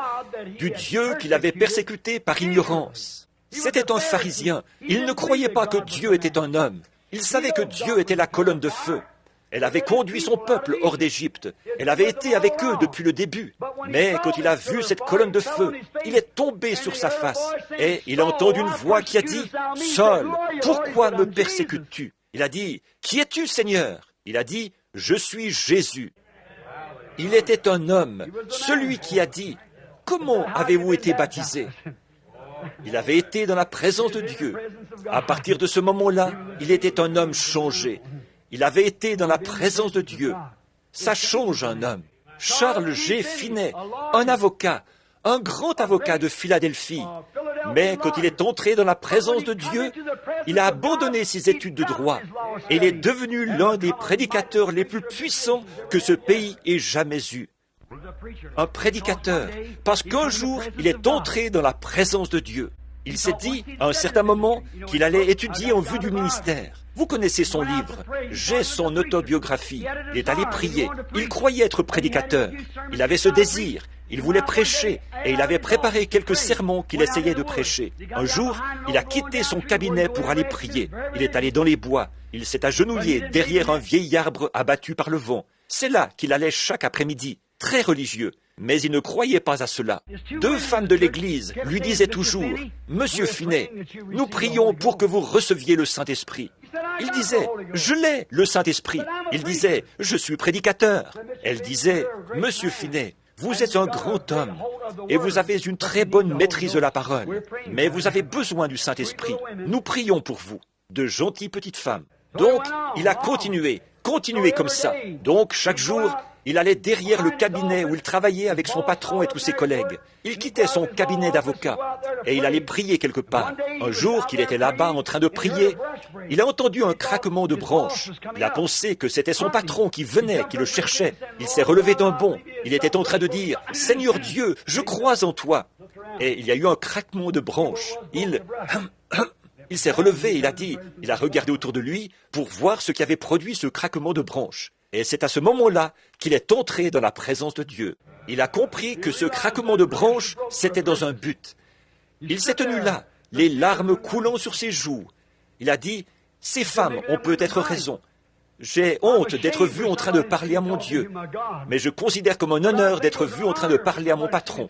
Speaker 1: du Dieu qu'il avait persécuté par ignorance. C'était un pharisien. Il ne croyait pas que Dieu était un homme. Il savait que Dieu était la colonne de feu. Elle avait conduit son peuple hors d'Égypte. Elle avait été avec eux depuis le début. Mais quand il a vu cette colonne de feu, il est tombé sur sa face. Et il a entendu une voix qui a dit, « Saul, pourquoi me persécutes-tu » Il a dit, « Qui es-tu, Seigneur » Il a dit, « Je suis Jésus. » Il était un homme, celui qui a dit, « Comment avez-vous été baptisé » Il avait été dans la présence de Dieu. À partir de ce moment-là, il était un homme changé. Il avait été dans la présence de Dieu. Ça change un homme. Charles G. Finney, un avocat, un grand avocat de Philadelphie. Mais quand il est entré dans la présence de Dieu, il a abandonné ses études de droit et il est devenu l'un des prédicateurs les plus puissants que ce pays ait jamais eu. Un prédicateur, parce qu'un jour, il est entré dans la présence de Dieu. Il s'est dit, à un certain moment, qu'il allait étudier en vue du ministère. Vous connaissez son livre, j'ai son autobiographie. Il est allé prier. Il croyait être prédicateur. Il avait ce désir. Il voulait prêcher et il avait préparé quelques sermons qu'il essayait de prêcher. Un jour, il a quitté son cabinet pour aller prier. Il est allé dans les bois. Il s'est agenouillé derrière un vieil arbre abattu par le vent. C'est là qu'il allait chaque après-midi. Très religieux, mais il ne croyait pas à cela. Deux femmes de l'Église lui disaient toujours, « Monsieur Finney, nous prions pour que vous receviez le Saint-Esprit. » Il disait, « Je l'ai, le Saint-Esprit. » Il disait, « Je suis prédicateur. » Elle disait, « Monsieur Finney, vous êtes un grand homme et vous avez une très bonne maîtrise de la parole, mais vous avez besoin du Saint-Esprit. Nous prions pour vous. » De gentilles petites femmes. Donc, il a continué comme ça. Donc, chaque jour, il allait derrière le cabinet où il travaillait avec son patron et tous ses collègues. Il quittait son cabinet d'avocat et il allait prier quelque part. Un jour qu'il était là-bas en train de prier, il a entendu un craquement de branches. Il a pensé que c'était son patron qui venait, qui le cherchait. Il s'est relevé d'un bond. Il était en train de dire, « Seigneur Dieu, je crois en toi. » Et il y a eu un craquement de branches. Il s'est relevé, il a regardé autour de lui pour voir ce qui avait produit ce craquement de branches. Et c'est à ce moment-là qu'il est entré dans la présence de Dieu. Il a compris que ce craquement de branches, c'était dans un but. Il s'est tenu là, les larmes coulant sur ses joues. Il a dit, « Ces femmes ont peut-être raison. J'ai honte d'être vu en train de parler à mon Dieu, mais je considère comme un honneur d'être vu en train de parler à mon patron.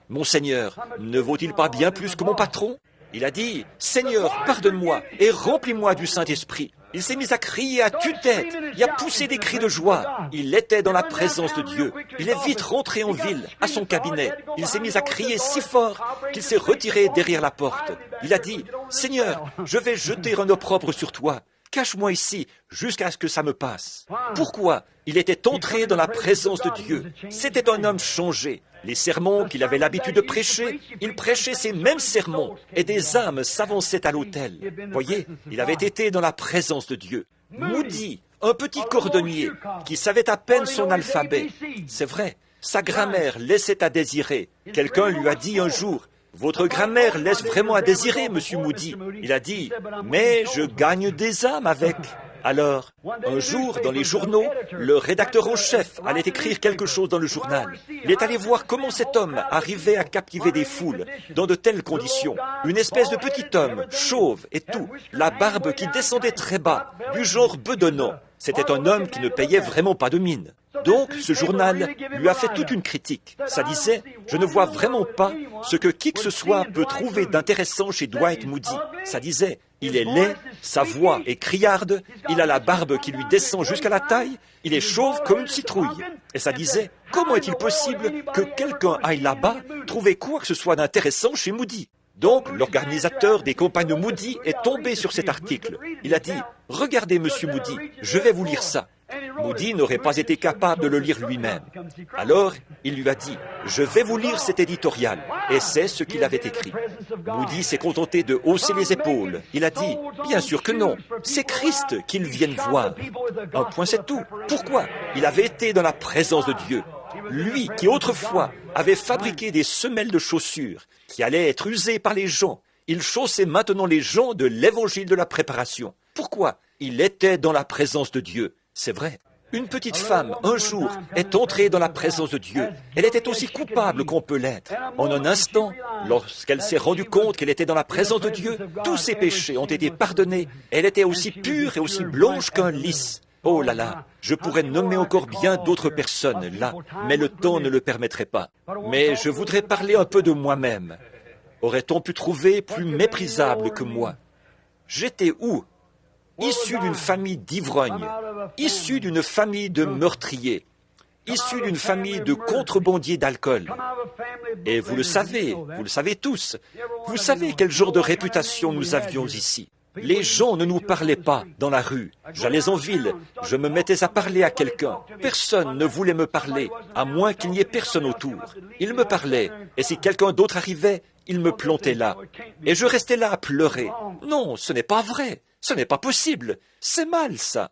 Speaker 1: Mon Seigneur, ne vaut-il pas bien plus que mon patron ?» Il a dit, « Seigneur, pardonne-moi et remplis-moi du Saint-Esprit. » Il s'est mis à crier à tue-tête et à pousser des cris de joie. Il était dans la présence de Dieu. Il est vite rentré en ville, à son cabinet. Il s'est mis à crier si fort qu'il s'est retiré derrière la porte. Il a dit, « Seigneur, je vais jeter un opprobre sur toi. Cache-moi ici jusqu'à ce que ça me passe. » Pourquoi? Il était entré dans la présence de Dieu. C'était un homme changé. Les sermons qu'il avait l'habitude de prêcher, il prêchait ces mêmes sermons et des âmes s'avançaient à l'autel. Voyez, il avait été dans la présence de Dieu. Moody, un petit cordonnier qui savait à peine son alphabet. C'est vrai, sa grammaire laissait à désirer. Quelqu'un lui a dit un jour, « Votre grammaire laisse vraiment à désirer, Monsieur Moody. » Il a dit, « Mais je gagne des âmes avec. » Alors, un jour, dans les journaux, le rédacteur en chef allait écrire quelque chose dans le journal. Il est allé voir comment cet homme arrivait à captiver des foules dans de telles conditions. Une espèce de petit homme, chauve et tout, la barbe qui descendait très bas, du genre bedonnant. C'était un homme qui ne payait vraiment pas de mine. Donc, ce journal lui a fait toute une critique. Ça disait, je ne vois vraiment pas ce que qui que ce soit peut trouver d'intéressant chez Dwight Moody. Ça disait, il est laid, sa voix est criarde, il a la barbe qui lui descend jusqu'à la taille, il est chauve comme une citrouille. Et ça disait, comment est-il possible que quelqu'un aille là-bas trouver quoi que ce soit d'intéressant chez Moody? Donc, l'organisateur des campagnes Moody est tombé sur cet article. Il a dit, « Regardez, Monsieur Moody, je vais vous lire ça. » Moody n'aurait pas été capable de le lire lui-même. Alors, il lui a dit, « Je vais vous lire cet éditorial. » Et c'est ce qu'il avait écrit. Moody s'est contenté de hausser les épaules. Il a dit, « Bien sûr que non. C'est Christ qu'ils viennent voir. » Un point, c'est tout. Pourquoi? Il avait été dans la présence de Dieu. Lui qui autrefois avait fabriqué des semelles de chaussures qui allaient être usées par les gens, il chaussait maintenant les gens de l'évangile de la préparation. Pourquoi? Il était dans la présence de Dieu. C'est vrai. Une petite femme, un jour, est entrée dans la présence de Dieu. Elle était aussi coupable qu'on peut l'être. En un instant, lorsqu'elle s'est rendue compte qu'elle était dans la présence de Dieu, tous ses péchés ont été pardonnés. Elle était aussi pure et aussi blanche qu'un lys. Oh là là, je pourrais nommer encore bien d'autres personnes là, mais le temps ne le permettrait pas. Mais je voudrais parler un peu de moi-même. Aurait-on pu trouver plus méprisable que moi? J'étais où? Issu d'une famille d'ivrognes, issu d'une famille de meurtriers, issu d'une famille de contrebandiers d'alcool. Et vous le savez tous, vous savez quel genre de réputation nous avions ici. Les gens ne nous parlaient pas dans la rue. J'allais en ville, je me mettais à parler à quelqu'un. Personne ne voulait me parler, à moins qu'il n'y ait personne autour. Il me parlait, et si quelqu'un d'autre arrivait, il me plantait là. Et je restais là à pleurer. Non, ce n'est pas vrai, ce n'est pas possible, c'est mal ça.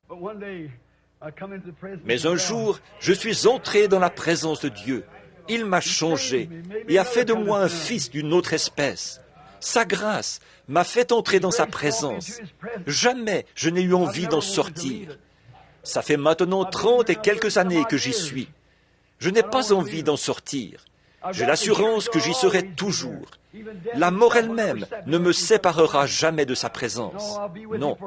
Speaker 1: Mais un jour, je suis entré dans la présence de Dieu. Il m'a changé et a fait de moi un fils d'une autre espèce. Sa grâce m'a fait entrer dans sa présence. Jamais je n'ai eu envie d'en sortir. Ça fait maintenant 30 et quelques années que j'y suis. Je n'ai pas envie d'en sortir. J'ai l'assurance que j'y serai toujours. La mort elle-même ne me séparera jamais de sa présence. Non,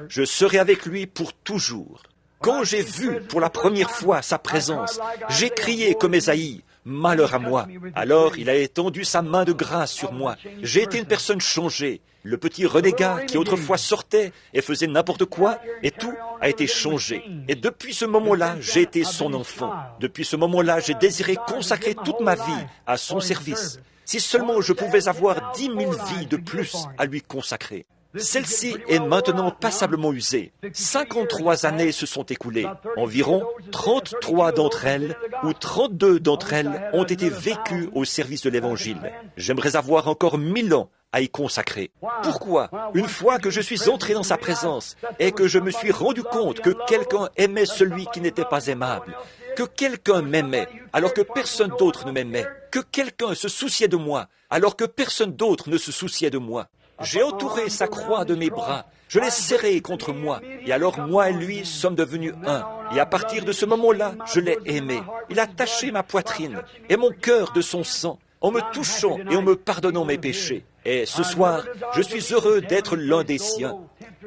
Speaker 1: je serai avec lui pour toujours. Quand j'ai vu pour la première fois sa présence, j'ai crié comme Ésaïe, « Malheur à moi !» Alors il a étendu sa main de grâce sur moi. J'ai été une personne changée. Le petit renégat qui autrefois sortait et faisait n'importe quoi, et tout a été changé. Et depuis ce moment-là, j'ai été son enfant. Depuis ce moment-là, j'ai désiré consacrer toute ma vie à son service. Si seulement je pouvais avoir 10 000 vies de plus à lui consacrer. Celle-ci est maintenant passablement usée. 53 années se sont écoulées. Environ 33 d'entre elles, ou 32 d'entre elles, ont été vécues au service de l'Évangile. J'aimerais avoir encore 1000 ans à y consacrer. Pourquoi? Une fois que je suis entré dans sa présence et que je me suis rendu compte que quelqu'un aimait celui qui n'était pas aimable, que quelqu'un m'aimait alors que personne d'autre ne m'aimait, que quelqu'un se souciait de moi alors que personne d'autre ne se souciait de moi. J'ai entouré sa croix de mes bras, je l'ai serré contre moi, et alors moi et lui sommes devenus un. Et à partir de ce moment-là, je l'ai aimé. Il a taché ma poitrine et mon cœur de son sang, en me touchant et en me pardonnant mes péchés. Et ce soir, je suis heureux d'être l'un des siens.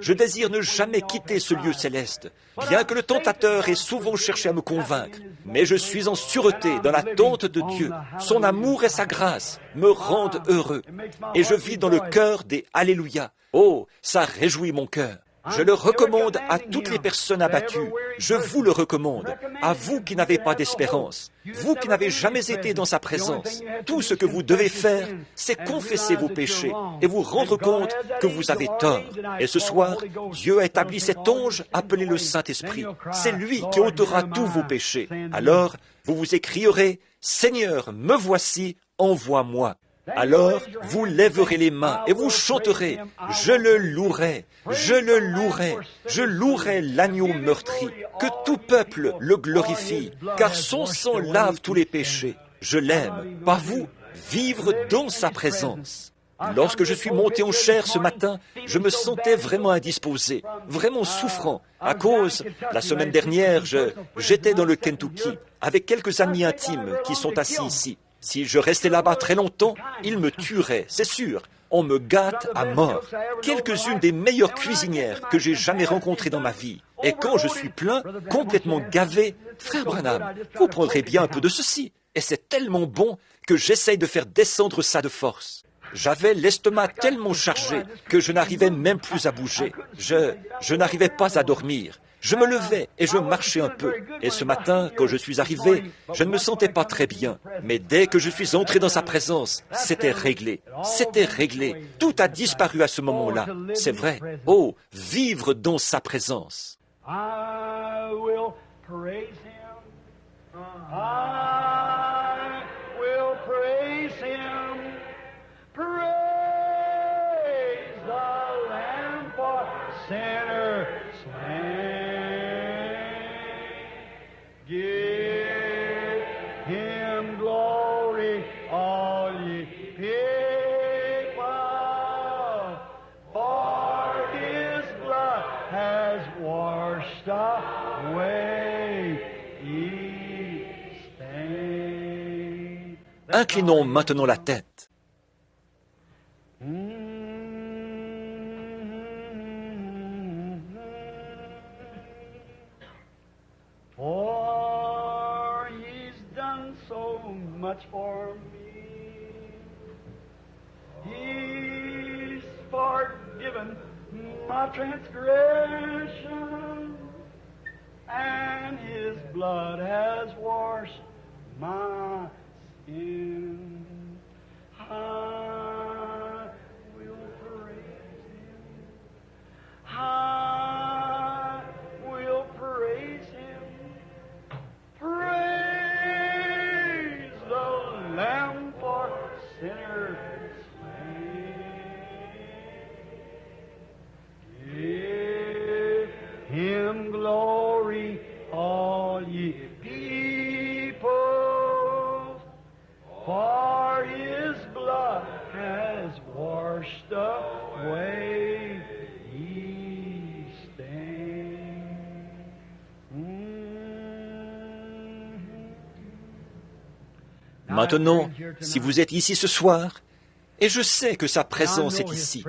Speaker 1: Je désire ne jamais quitter ce lieu céleste, bien que le tentateur ait souvent cherché à me convaincre. Mais je suis en sûreté dans l'attente de Dieu. Son amour et sa grâce me rendent heureux. Et je vis dans le cœur des Alléluia. Oh, ça réjouit mon cœur. Je le recommande à toutes les personnes abattues. Je vous le recommande, à vous qui n'avez pas d'espérance, vous qui n'avez jamais été dans sa présence. Tout ce que vous devez faire, c'est confesser vos péchés et vous rendre compte que vous avez tort. Et ce soir, Dieu a établi cet ange appelé le Saint-Esprit. C'est lui qui ôtera tous vos péchés. Alors, vous vous écrierez, « Seigneur, me voici, envoie-moi ». Alors, vous lèverez les mains et vous chanterez « Je le louerai, je le louerai, je louerai l'agneau meurtri, que tout peuple le glorifie, car son sang lave tous les péchés. Je l'aime, pas vous, vivre dans sa présence. Lorsque je suis monté en chair ce matin, je me sentais vraiment indisposé, vraiment souffrant, à cause, la semaine dernière, j'étais dans le Kentucky, avec quelques amis intimes qui sont assis ici. Si je restais là-bas très longtemps, ils me tueraient, c'est sûr. On me gâte à mort. Quelques-unes des meilleures cuisinières que j'ai jamais rencontrées dans ma vie. Et quand je suis plein, complètement gavé, frère Branham, vous prendrez bien un peu de ceci. Et c'est tellement bon que j'essaye de faire descendre ça de force. J'avais l'estomac tellement chargé que je n'arrivais même plus à bouger. Je n'arrivais pas à dormir. Je me levais et je marchais un peu. Et ce matin, quand je suis arrivé, je ne me sentais pas très bien. Mais dès que je suis entré dans sa présence, c'était réglé. C'était réglé. Tout a disparu à ce moment-là. C'est vrai. Oh, vivre dans sa présence.
Speaker 2: I will praise him. I will praise him. Praise the Lamb for sinners slain. Give him glory, all ye people, for his blood has washed away each stain.
Speaker 1: Inclinons maintenant la tête.
Speaker 2: For he's done so much for me. He's forgiven my transgression, and his blood has washed my sin. I will praise him. I will praise him. Praise the Lamb for sinners slain. Give him glory, all ye people, for his blood has washed away ye stain.
Speaker 1: Maintenant, si vous êtes ici ce soir, et je sais que sa présence est ici.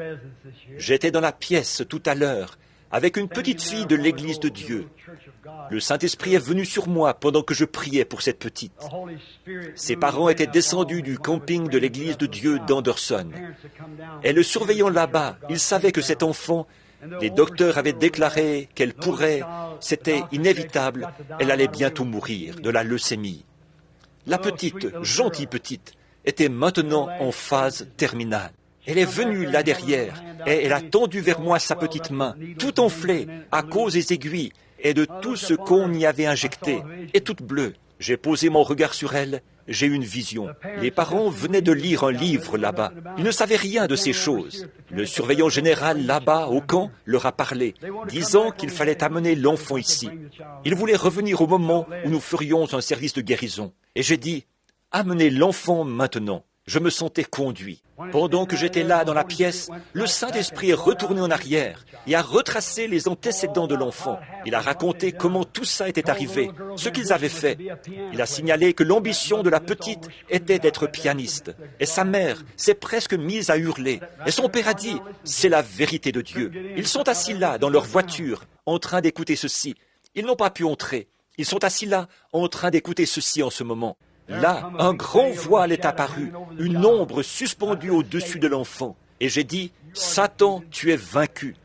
Speaker 1: J'étais dans la pièce tout à l'heure avec une petite fille de l'Église de Dieu. Le Saint-Esprit est venu sur moi pendant que je priais pour cette petite. Ses parents étaient descendus du camping de l'Église de Dieu d'Anderson. Et le surveillant là-bas, il savait que cet enfant, les docteurs avaient déclaré qu'elle pourrait, c'était inévitable, elle allait bientôt mourir de la leucémie. La petite, gentille petite, était maintenant en phase terminale. Elle est venue là derrière et elle a tendu vers moi sa petite main, tout enflée à cause des aiguilles et de tout ce qu'on y avait injecté, et toute bleue. J'ai posé mon regard sur elle, j'ai eu une vision. Les parents venaient de lire un livre là-bas. Ils ne savaient rien de ces choses. Le surveillant général là-bas au camp leur a parlé, disant qu'il fallait amener l'enfant ici. Il voulait revenir au moment où nous ferions un service de guérison. Et j'ai dit, amenez l'enfant maintenant. Je me sentais conduit. Pendant que j'étais là dans la pièce, le Saint-Esprit est retourné en arrière et a retracé les antécédents de l'enfant. Il a raconté comment tout ça était arrivé, ce qu'ils avaient fait. Il a signalé que l'ambition de la petite était d'être pianiste. Et sa mère s'est presque mise à hurler. Et son père a dit, c'est la vérité de Dieu. Ils sont assis là, dans leur voiture, en train d'écouter ceci. Ils n'ont pas pu entrer. Ils sont assis là, en train d'écouter ceci en ce moment. Là, un grand voile est apparu, une ombre suspendue au-dessus de l'enfant. Et j'ai dit, Satan, tu es vaincu.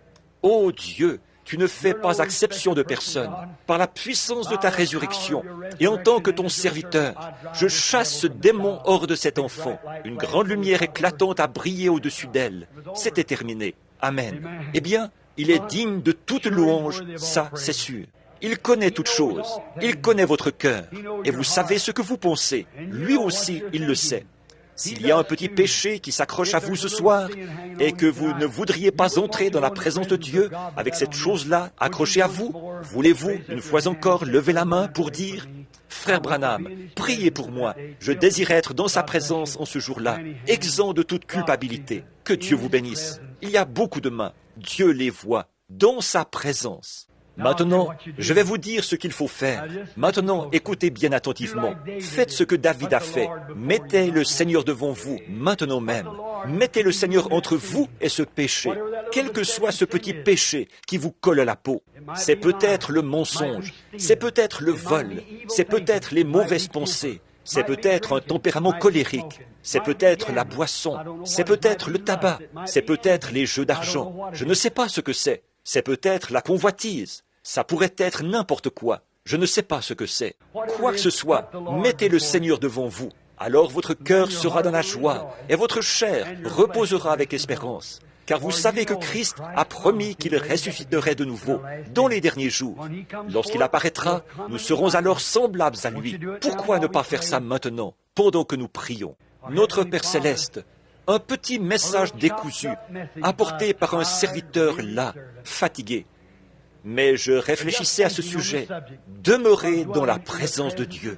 Speaker 1: Ô Dieu, tu ne fais pas exception de personne. Par la puissance de ta résurrection, et en tant que ton serviteur, je chasse ce démon hors de cet enfant. Une grande lumière éclatante a brillé au-dessus d'elle. C'était terminé. Amen. Eh bien, il est digne de toute louange, ça c'est sûr. Il connaît toutes choses, il connaît votre cœur, et vous savez ce que vous pensez. Lui aussi, il le sait. S'il y a un petit péché qui s'accroche à vous ce soir, et que vous ne voudriez pas entrer dans la présence de Dieu avec cette chose-là accrochée à vous, voulez-vous, une fois encore, lever la main pour dire « Frère Branham, priez pour moi. Je désire être dans sa présence en ce jour-là, exempt de toute culpabilité. Que Dieu vous bénisse. Il y a beaucoup de mains. Dieu les voit dans sa présence. Maintenant, je vais vous dire ce qu'il faut faire. Maintenant, écoutez bien attentivement. Faites ce que David a fait. Mettez le Seigneur devant vous, maintenant même. Mettez le Seigneur entre vous et ce péché, quel que soit ce petit péché qui vous colle à la peau. C'est peut-être le mensonge, c'est peut-être le vol, c'est peut-être les mauvaises pensées, c'est peut-être un tempérament colérique, c'est peut-être la boisson, c'est peut-être le tabac, c'est peut-être les jeux d'argent. Je ne sais pas ce que c'est. C'est peut-être la convoitise. Ça pourrait être n'importe quoi. Je ne sais pas ce que c'est. Quoi que ce soit, mettez le Seigneur devant vous. Alors votre cœur sera dans la joie et votre chair reposera avec espérance. Car vous savez que Christ a promis qu'il ressusciterait de nouveau dans les derniers jours. Lorsqu'il apparaîtra, nous serons alors semblables à lui. Pourquoi ne pas faire ça maintenant, pendant que nous prions? Notre Père Céleste, un petit message décousu, apporté par un serviteur là, fatigué. Mais je réfléchissais à ce sujet, demeurer dans la présence de Dieu.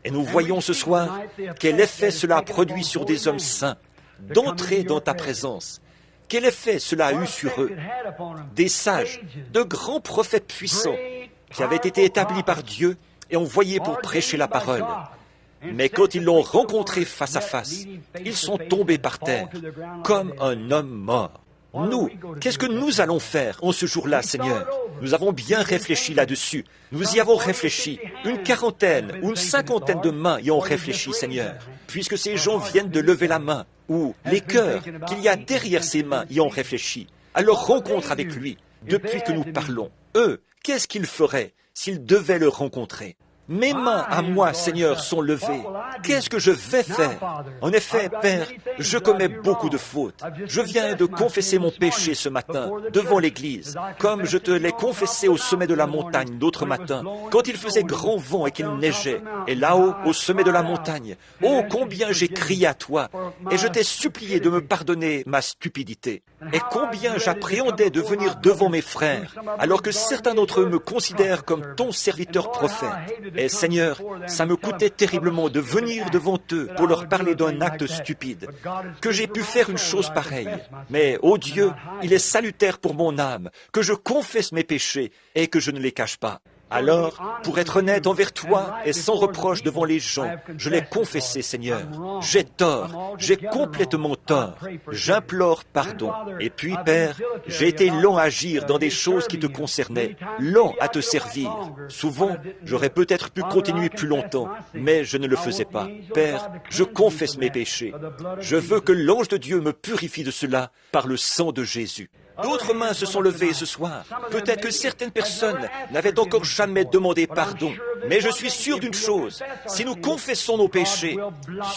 Speaker 1: Et nous voyons ce soir quel effet cela a produit sur des hommes saints, d'entrer dans ta présence. Quel effet cela a eu sur eux? Des sages, de grands prophètes puissants, qui avaient été établis par Dieu et envoyés pour prêcher la parole. Mais quand ils l'ont rencontré face à face, ils sont tombés par terre, comme un homme mort. Nous, qu'est-ce que nous allons faire en ce jour-là, Seigneur? Nous avons bien réfléchi là-dessus. Nous y avons réfléchi. Une quarantaine ou une cinquantaine de mains y ont réfléchi, Seigneur. Puisque ces gens viennent de lever la main, ou les cœurs qu'il y a derrière ces mains y ont réfléchi, à leur rencontre avec lui, depuis que nous parlons. Eux, qu'est-ce qu'ils feraient s'ils devaient le rencontrer? Mes mains à moi, Seigneur, sont levées. Qu'est-ce que je vais faire? En effet, Père, je commets beaucoup de fautes. Je viens de confesser mon péché ce matin devant l'Église, comme je te l'ai confessé au sommet de la montagne l'autre matin, quand il faisait grand vent et qu'il neigeait. Et là-haut, au sommet de la montagne, oh, combien j'ai crié à toi, et je t'ai supplié de me pardonner ma stupidité. Et combien j'appréhendais de venir devant mes frères, alors que certains d'entre eux me considèrent comme ton serviteur prophète. Et Seigneur, ça me coûtait terriblement de venir devant eux pour leur parler d'un acte stupide, que j'ai pu faire une chose pareille. Mais, ô Dieu, il est salutaire pour mon âme, que je confesse mes péchés et que je ne les cache pas. Alors, pour être honnête envers toi et sans reproche devant les gens, je l'ai confessé, Seigneur. J'ai tort, j'ai complètement tort. J'implore pardon. Et puis, Père, j'ai été lent à agir dans des choses qui te concernaient, lent à te servir. Souvent, j'aurais peut-être pu continuer plus longtemps, mais je ne le faisais pas. Père, je confesse mes péchés. Je veux que l'ange de Dieu me purifie de cela par le sang de Jésus. D'autres mains se sont levées ce soir. Peut-être que certaines personnes n'avaient encore jamais demandé pardon. Mais je suis sûr d'une chose. Si nous confessons nos péchés,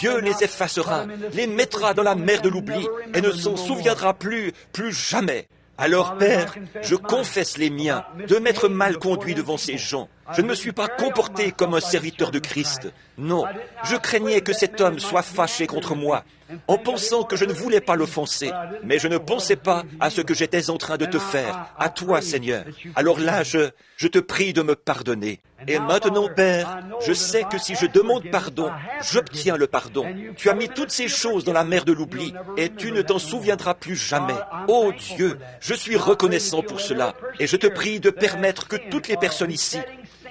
Speaker 1: Dieu les effacera, les mettra dans la mer de l'oubli et ne s'en souviendra plus jamais. Alors, Père, je confesse les miens de m'être mal conduit devant ces gens. Je ne me suis pas comporté comme un serviteur de Christ. Non, je craignais que cet homme soit fâché contre moi, en pensant que je ne voulais pas l'offenser. Mais je ne pensais pas à ce que j'étais en train de te faire, à toi, Seigneur. Alors là, je te prie de me pardonner. Et maintenant, Père, je sais que si je demande pardon, j'obtiens le pardon. Tu as mis toutes ces choses dans la mer de l'oubli, et tu ne t'en souviendras plus jamais. Oh Dieu, je suis reconnaissant pour cela, et je te prie de permettre que toutes les personnes ici,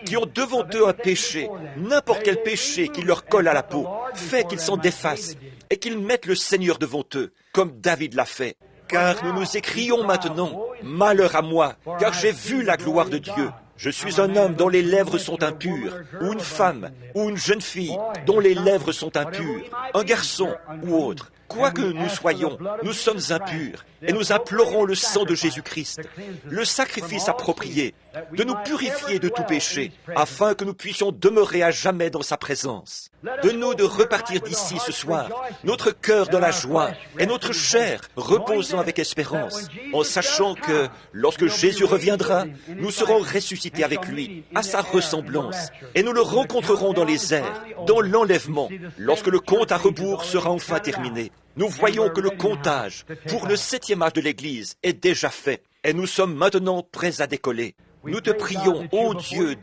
Speaker 1: qui ont devant eux un péché, n'importe quel péché qui leur colle à la peau, fait qu'ils s'en défacent et qu'ils mettent le Seigneur devant eux, comme David l'a fait. Car nous nous écrions maintenant, « Malheur à moi, car j'ai vu la gloire de Dieu. Je suis un homme dont les lèvres sont impures, ou une femme, ou une jeune fille dont les lèvres sont impures, un garçon ou autre. Quoi que nous soyons, nous sommes impurs, et nous implorons le sang de Jésus-Christ, le sacrifice approprié, de nous purifier de tout péché, afin que nous puissions demeurer à jamais dans sa présence. Donne-nous de repartir d'ici ce soir, notre cœur dans la joie, et notre chair reposant avec espérance, en sachant que, lorsque Jésus reviendra, nous serons ressuscités avec lui, à sa ressemblance, et nous le rencontrerons dans les airs, dans l'enlèvement, lorsque le compte à rebours sera enfin terminé. Nous voyons que le comptage pour le 7e âge de l'Église est déjà fait, et nous sommes maintenant prêts à décoller. Nous te prions, ô Dieu,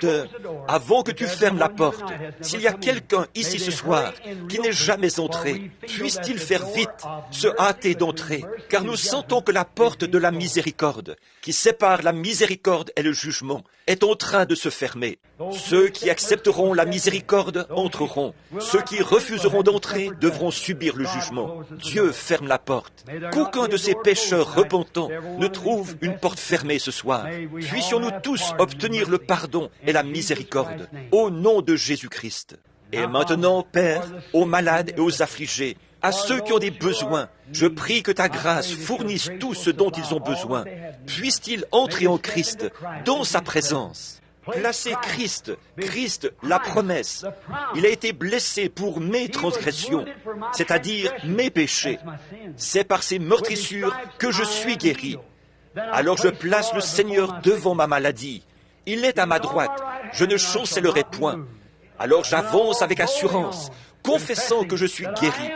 Speaker 1: avant que tu fermes la porte, s'il y a quelqu'un ici ce soir qui n'est jamais entré, puisse-t-il faire vite, se hâter d'entrer, car nous sentons que la porte de la miséricorde, qui sépare la miséricorde et le jugement, est en train de se fermer. Ceux qui accepteront la miséricorde entreront. Ceux qui refuseront d'entrer devront subir le jugement. Dieu ferme la porte. Qu'aucun de ces pécheurs repentants ne trouve une porte fermée ce soir. Puissions-nous tous obtenir le pardon et la miséricorde au nom de Jésus-Christ. Et maintenant, Père, aux malades et aux affligés, à ceux qui ont des besoins, je prie que ta grâce fournisse tout ce dont ils ont besoin. Puissent-ils entrer en Christ, dans sa présence. Placez Christ, la promesse. Il a été blessé pour mes transgressions, c'est-à-dire mes péchés. C'est par ses meurtrissures que je suis guéri. Alors je place le Seigneur devant ma maladie. Il est à ma droite, je ne chancellerai point. Alors j'avance avec assurance, confessant que je suis guéri.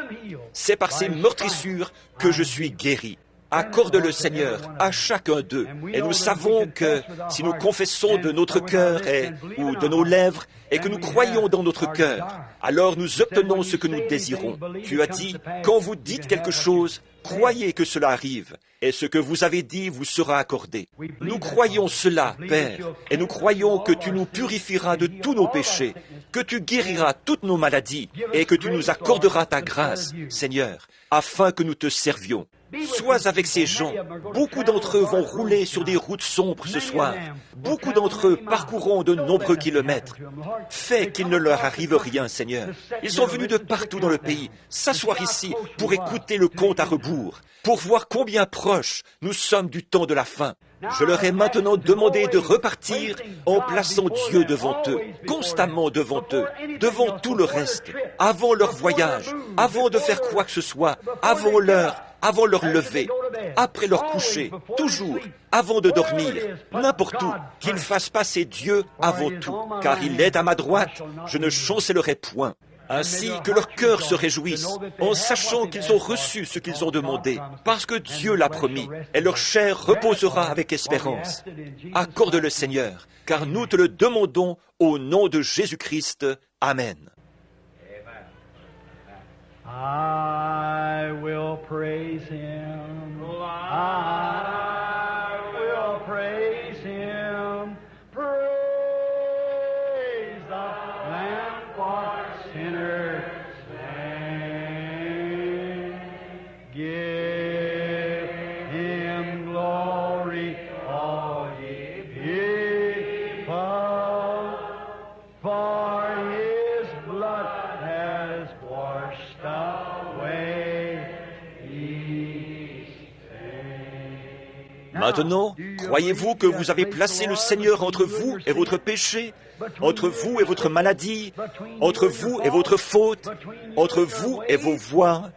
Speaker 1: C'est par ses meurtrissures que je suis guéri. Accorde-le, Seigneur, à chacun d'eux. Et nous savons que si nous confessons de notre cœur ou de nos lèvres et que nous croyons dans notre cœur, alors nous obtenons ce que nous désirons. Tu as dit, quand vous dites quelque chose, croyez que cela arrive, et ce que vous avez dit vous sera accordé. Nous croyons cela, Père, et nous croyons que tu nous purifieras de tous nos péchés, que tu guériras toutes nos maladies, et que tu nous accorderas ta grâce, Seigneur, afin que nous te servions. Sois avec ces gens. Beaucoup d'entre eux vont rouler sur des routes sombres ce soir. Beaucoup d'entre eux parcourront de nombreux kilomètres. Fais qu'il ne leur arrive rien, Seigneur. Ils sont venus de partout dans le pays, s'asseoir ici pour écouter le compte à rebours, pour voir combien proches nous sommes du temps de la fin. Je leur ai maintenant demandé de repartir en plaçant Dieu devant eux, constamment devant eux, devant tout le reste, avant leur voyage, avant de faire quoi que ce soit, avant leur lever, après leur coucher, toujours, avant de dormir, n'importe où, qu'ils fassent passer Dieu avant tout, car il est à ma droite, je ne chancellerai point. Ainsi que leur cœur se réjouisse, en sachant qu'ils ont reçu ce qu'ils ont demandé, parce que Dieu l'a promis, et leur chair reposera avec espérance. Accorde-le, Seigneur, car nous te le demandons au nom de Jésus-Christ. Amen.
Speaker 2: I will praise him. I will praise him. Praise the Lamb for sinners slain. Give him glory, all ye people, for his blood has washed away these things.
Speaker 1: Maintenant, croyez-vous que vous avez placé le Seigneur entre vous et votre péché, entre vous et votre maladie, entre vous et votre faute, entre vous et vos voies?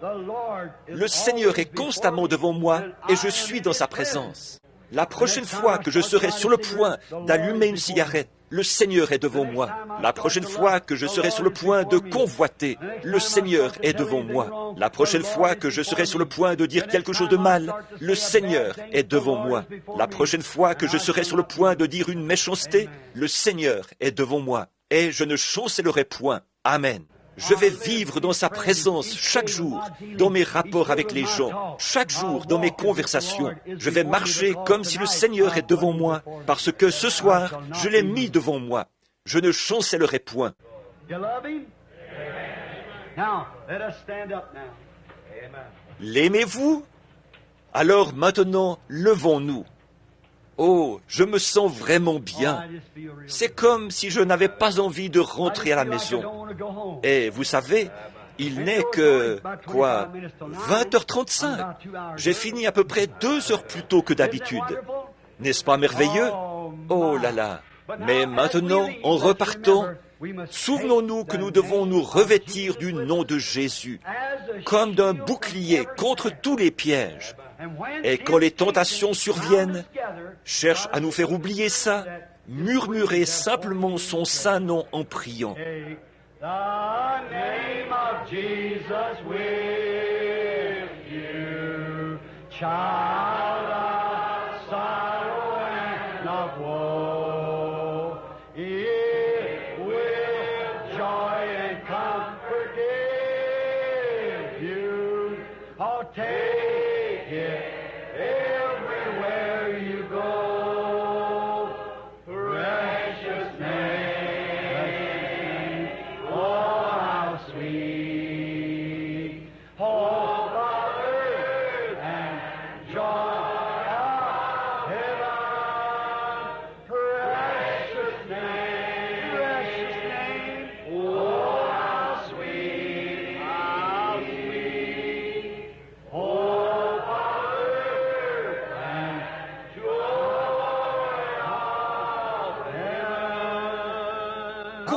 Speaker 1: Le Seigneur est constamment devant moi et je suis dans sa présence. La prochaine fois que je serai sur le point d'allumer une cigarette, le Seigneur est devant moi. La prochaine fois que je serai sur le point de convoiter, le Seigneur est devant moi. La prochaine fois que je serai sur le point de dire quelque chose de mal, le Seigneur est devant moi. La prochaine fois que je serai sur le point de dire une méchanceté, le Seigneur est devant moi. Et je ne chancellerai point. Amen. Je vais vivre dans sa présence chaque jour, dans mes rapports avec les gens, chaque jour dans mes conversations. Je vais marcher comme si le Seigneur est devant moi, parce que ce soir, je l'ai mis devant moi. Je ne chancellerai point. L'aimez-vous? Alors maintenant, levons-nous. Oh, je me sens vraiment bien. C'est comme si je n'avais pas envie de rentrer à la maison. Et vous savez, il n'est que, 20h35. J'ai fini à peu près 2 heures plus tôt que d'habitude. N'est-ce pas merveilleux? Oh là là. Mais maintenant, en repartant, souvenons-nous que nous devons nous revêtir du nom de Jésus, comme d'un bouclier contre tous les pièges. Et quand les tentations surviennent, cherche à nous faire oublier ça, murmurer simplement son saint nom en priant.
Speaker 2: The name of Jesus with you, child of sorrow and of woe.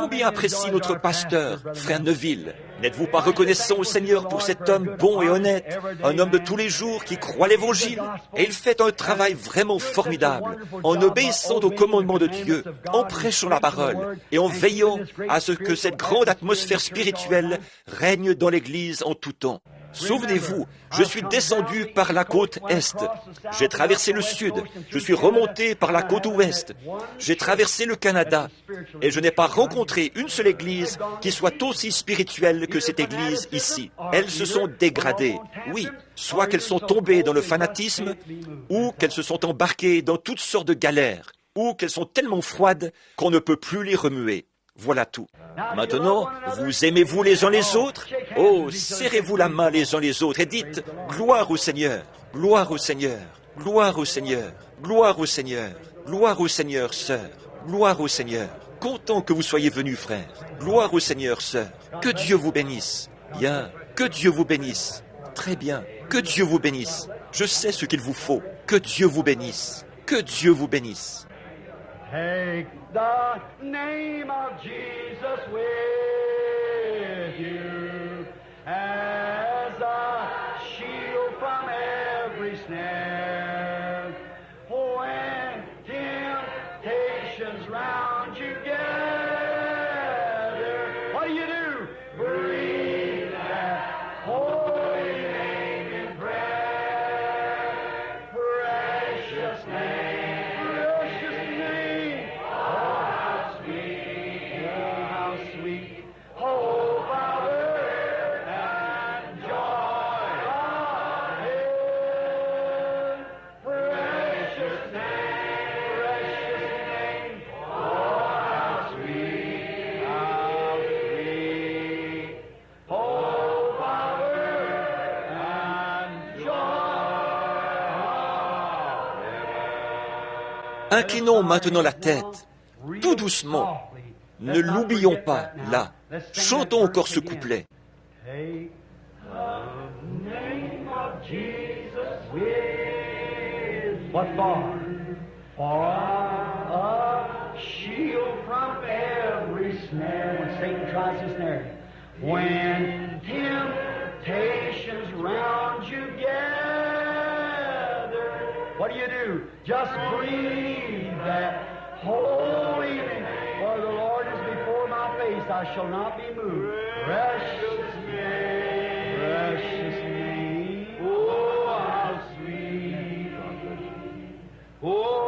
Speaker 1: combien apprécie notre pasteur, frère Neville. N'êtes-vous pas reconnaissant au Seigneur pour cet homme bon et honnête, un homme de tous les jours qui croit l'Évangile? Et il fait un travail vraiment formidable, en obéissant aux commandements de Dieu, en prêchant la parole et en veillant à ce que cette grande atmosphère spirituelle règne dans l'Église en tout temps. Souvenez-vous, je suis descendu par la côte Est, j'ai traversé le Sud, je suis remonté par la côte Ouest, j'ai traversé le Canada, et je n'ai pas rencontré une seule église qui soit aussi spirituelle que cette église ici. Elles se sont dégradées, oui, soit qu'elles sont tombées dans le fanatisme, ou qu'elles se sont embarquées dans toutes sortes de galères, ou qu'elles sont tellement froides qu'on ne peut plus les remuer. Voilà tout. Maintenant, vous aimez-vous les uns les autres? Oh, serrez-vous la main les uns les autres et dites « Gloire au Seigneur, gloire au Seigneur, gloire au Seigneur, gloire au Seigneur, gloire au Seigneur, sœur, gloire au Seigneur. » Content que vous soyez venus, frère. Gloire au Seigneur, sœur. Que Dieu vous bénisse. Bien, que Dieu vous bénisse. Très bien, que Dieu vous bénisse. Je sais ce qu'il vous faut. Que Dieu vous bénisse. Que Dieu vous bénisse.
Speaker 2: Take the name of Jesus with you as a shield from every snare. When temptations round you gather, what do? Breathe that holy name in prayer. Precious name.
Speaker 1: Inclinons maintenant la tête, tout doucement. Ne l'oublions pas, là. Chantons encore ce couplet.
Speaker 2: Take the name of Jesus with you. What for? For a shield from every snare. When Satan tries to snare you. When temptations round you gather, what do? Just breathe that holy name. For the Lord is before my face, I shall not be moved. Precious name, precious name. Oh, how sweet. Oh,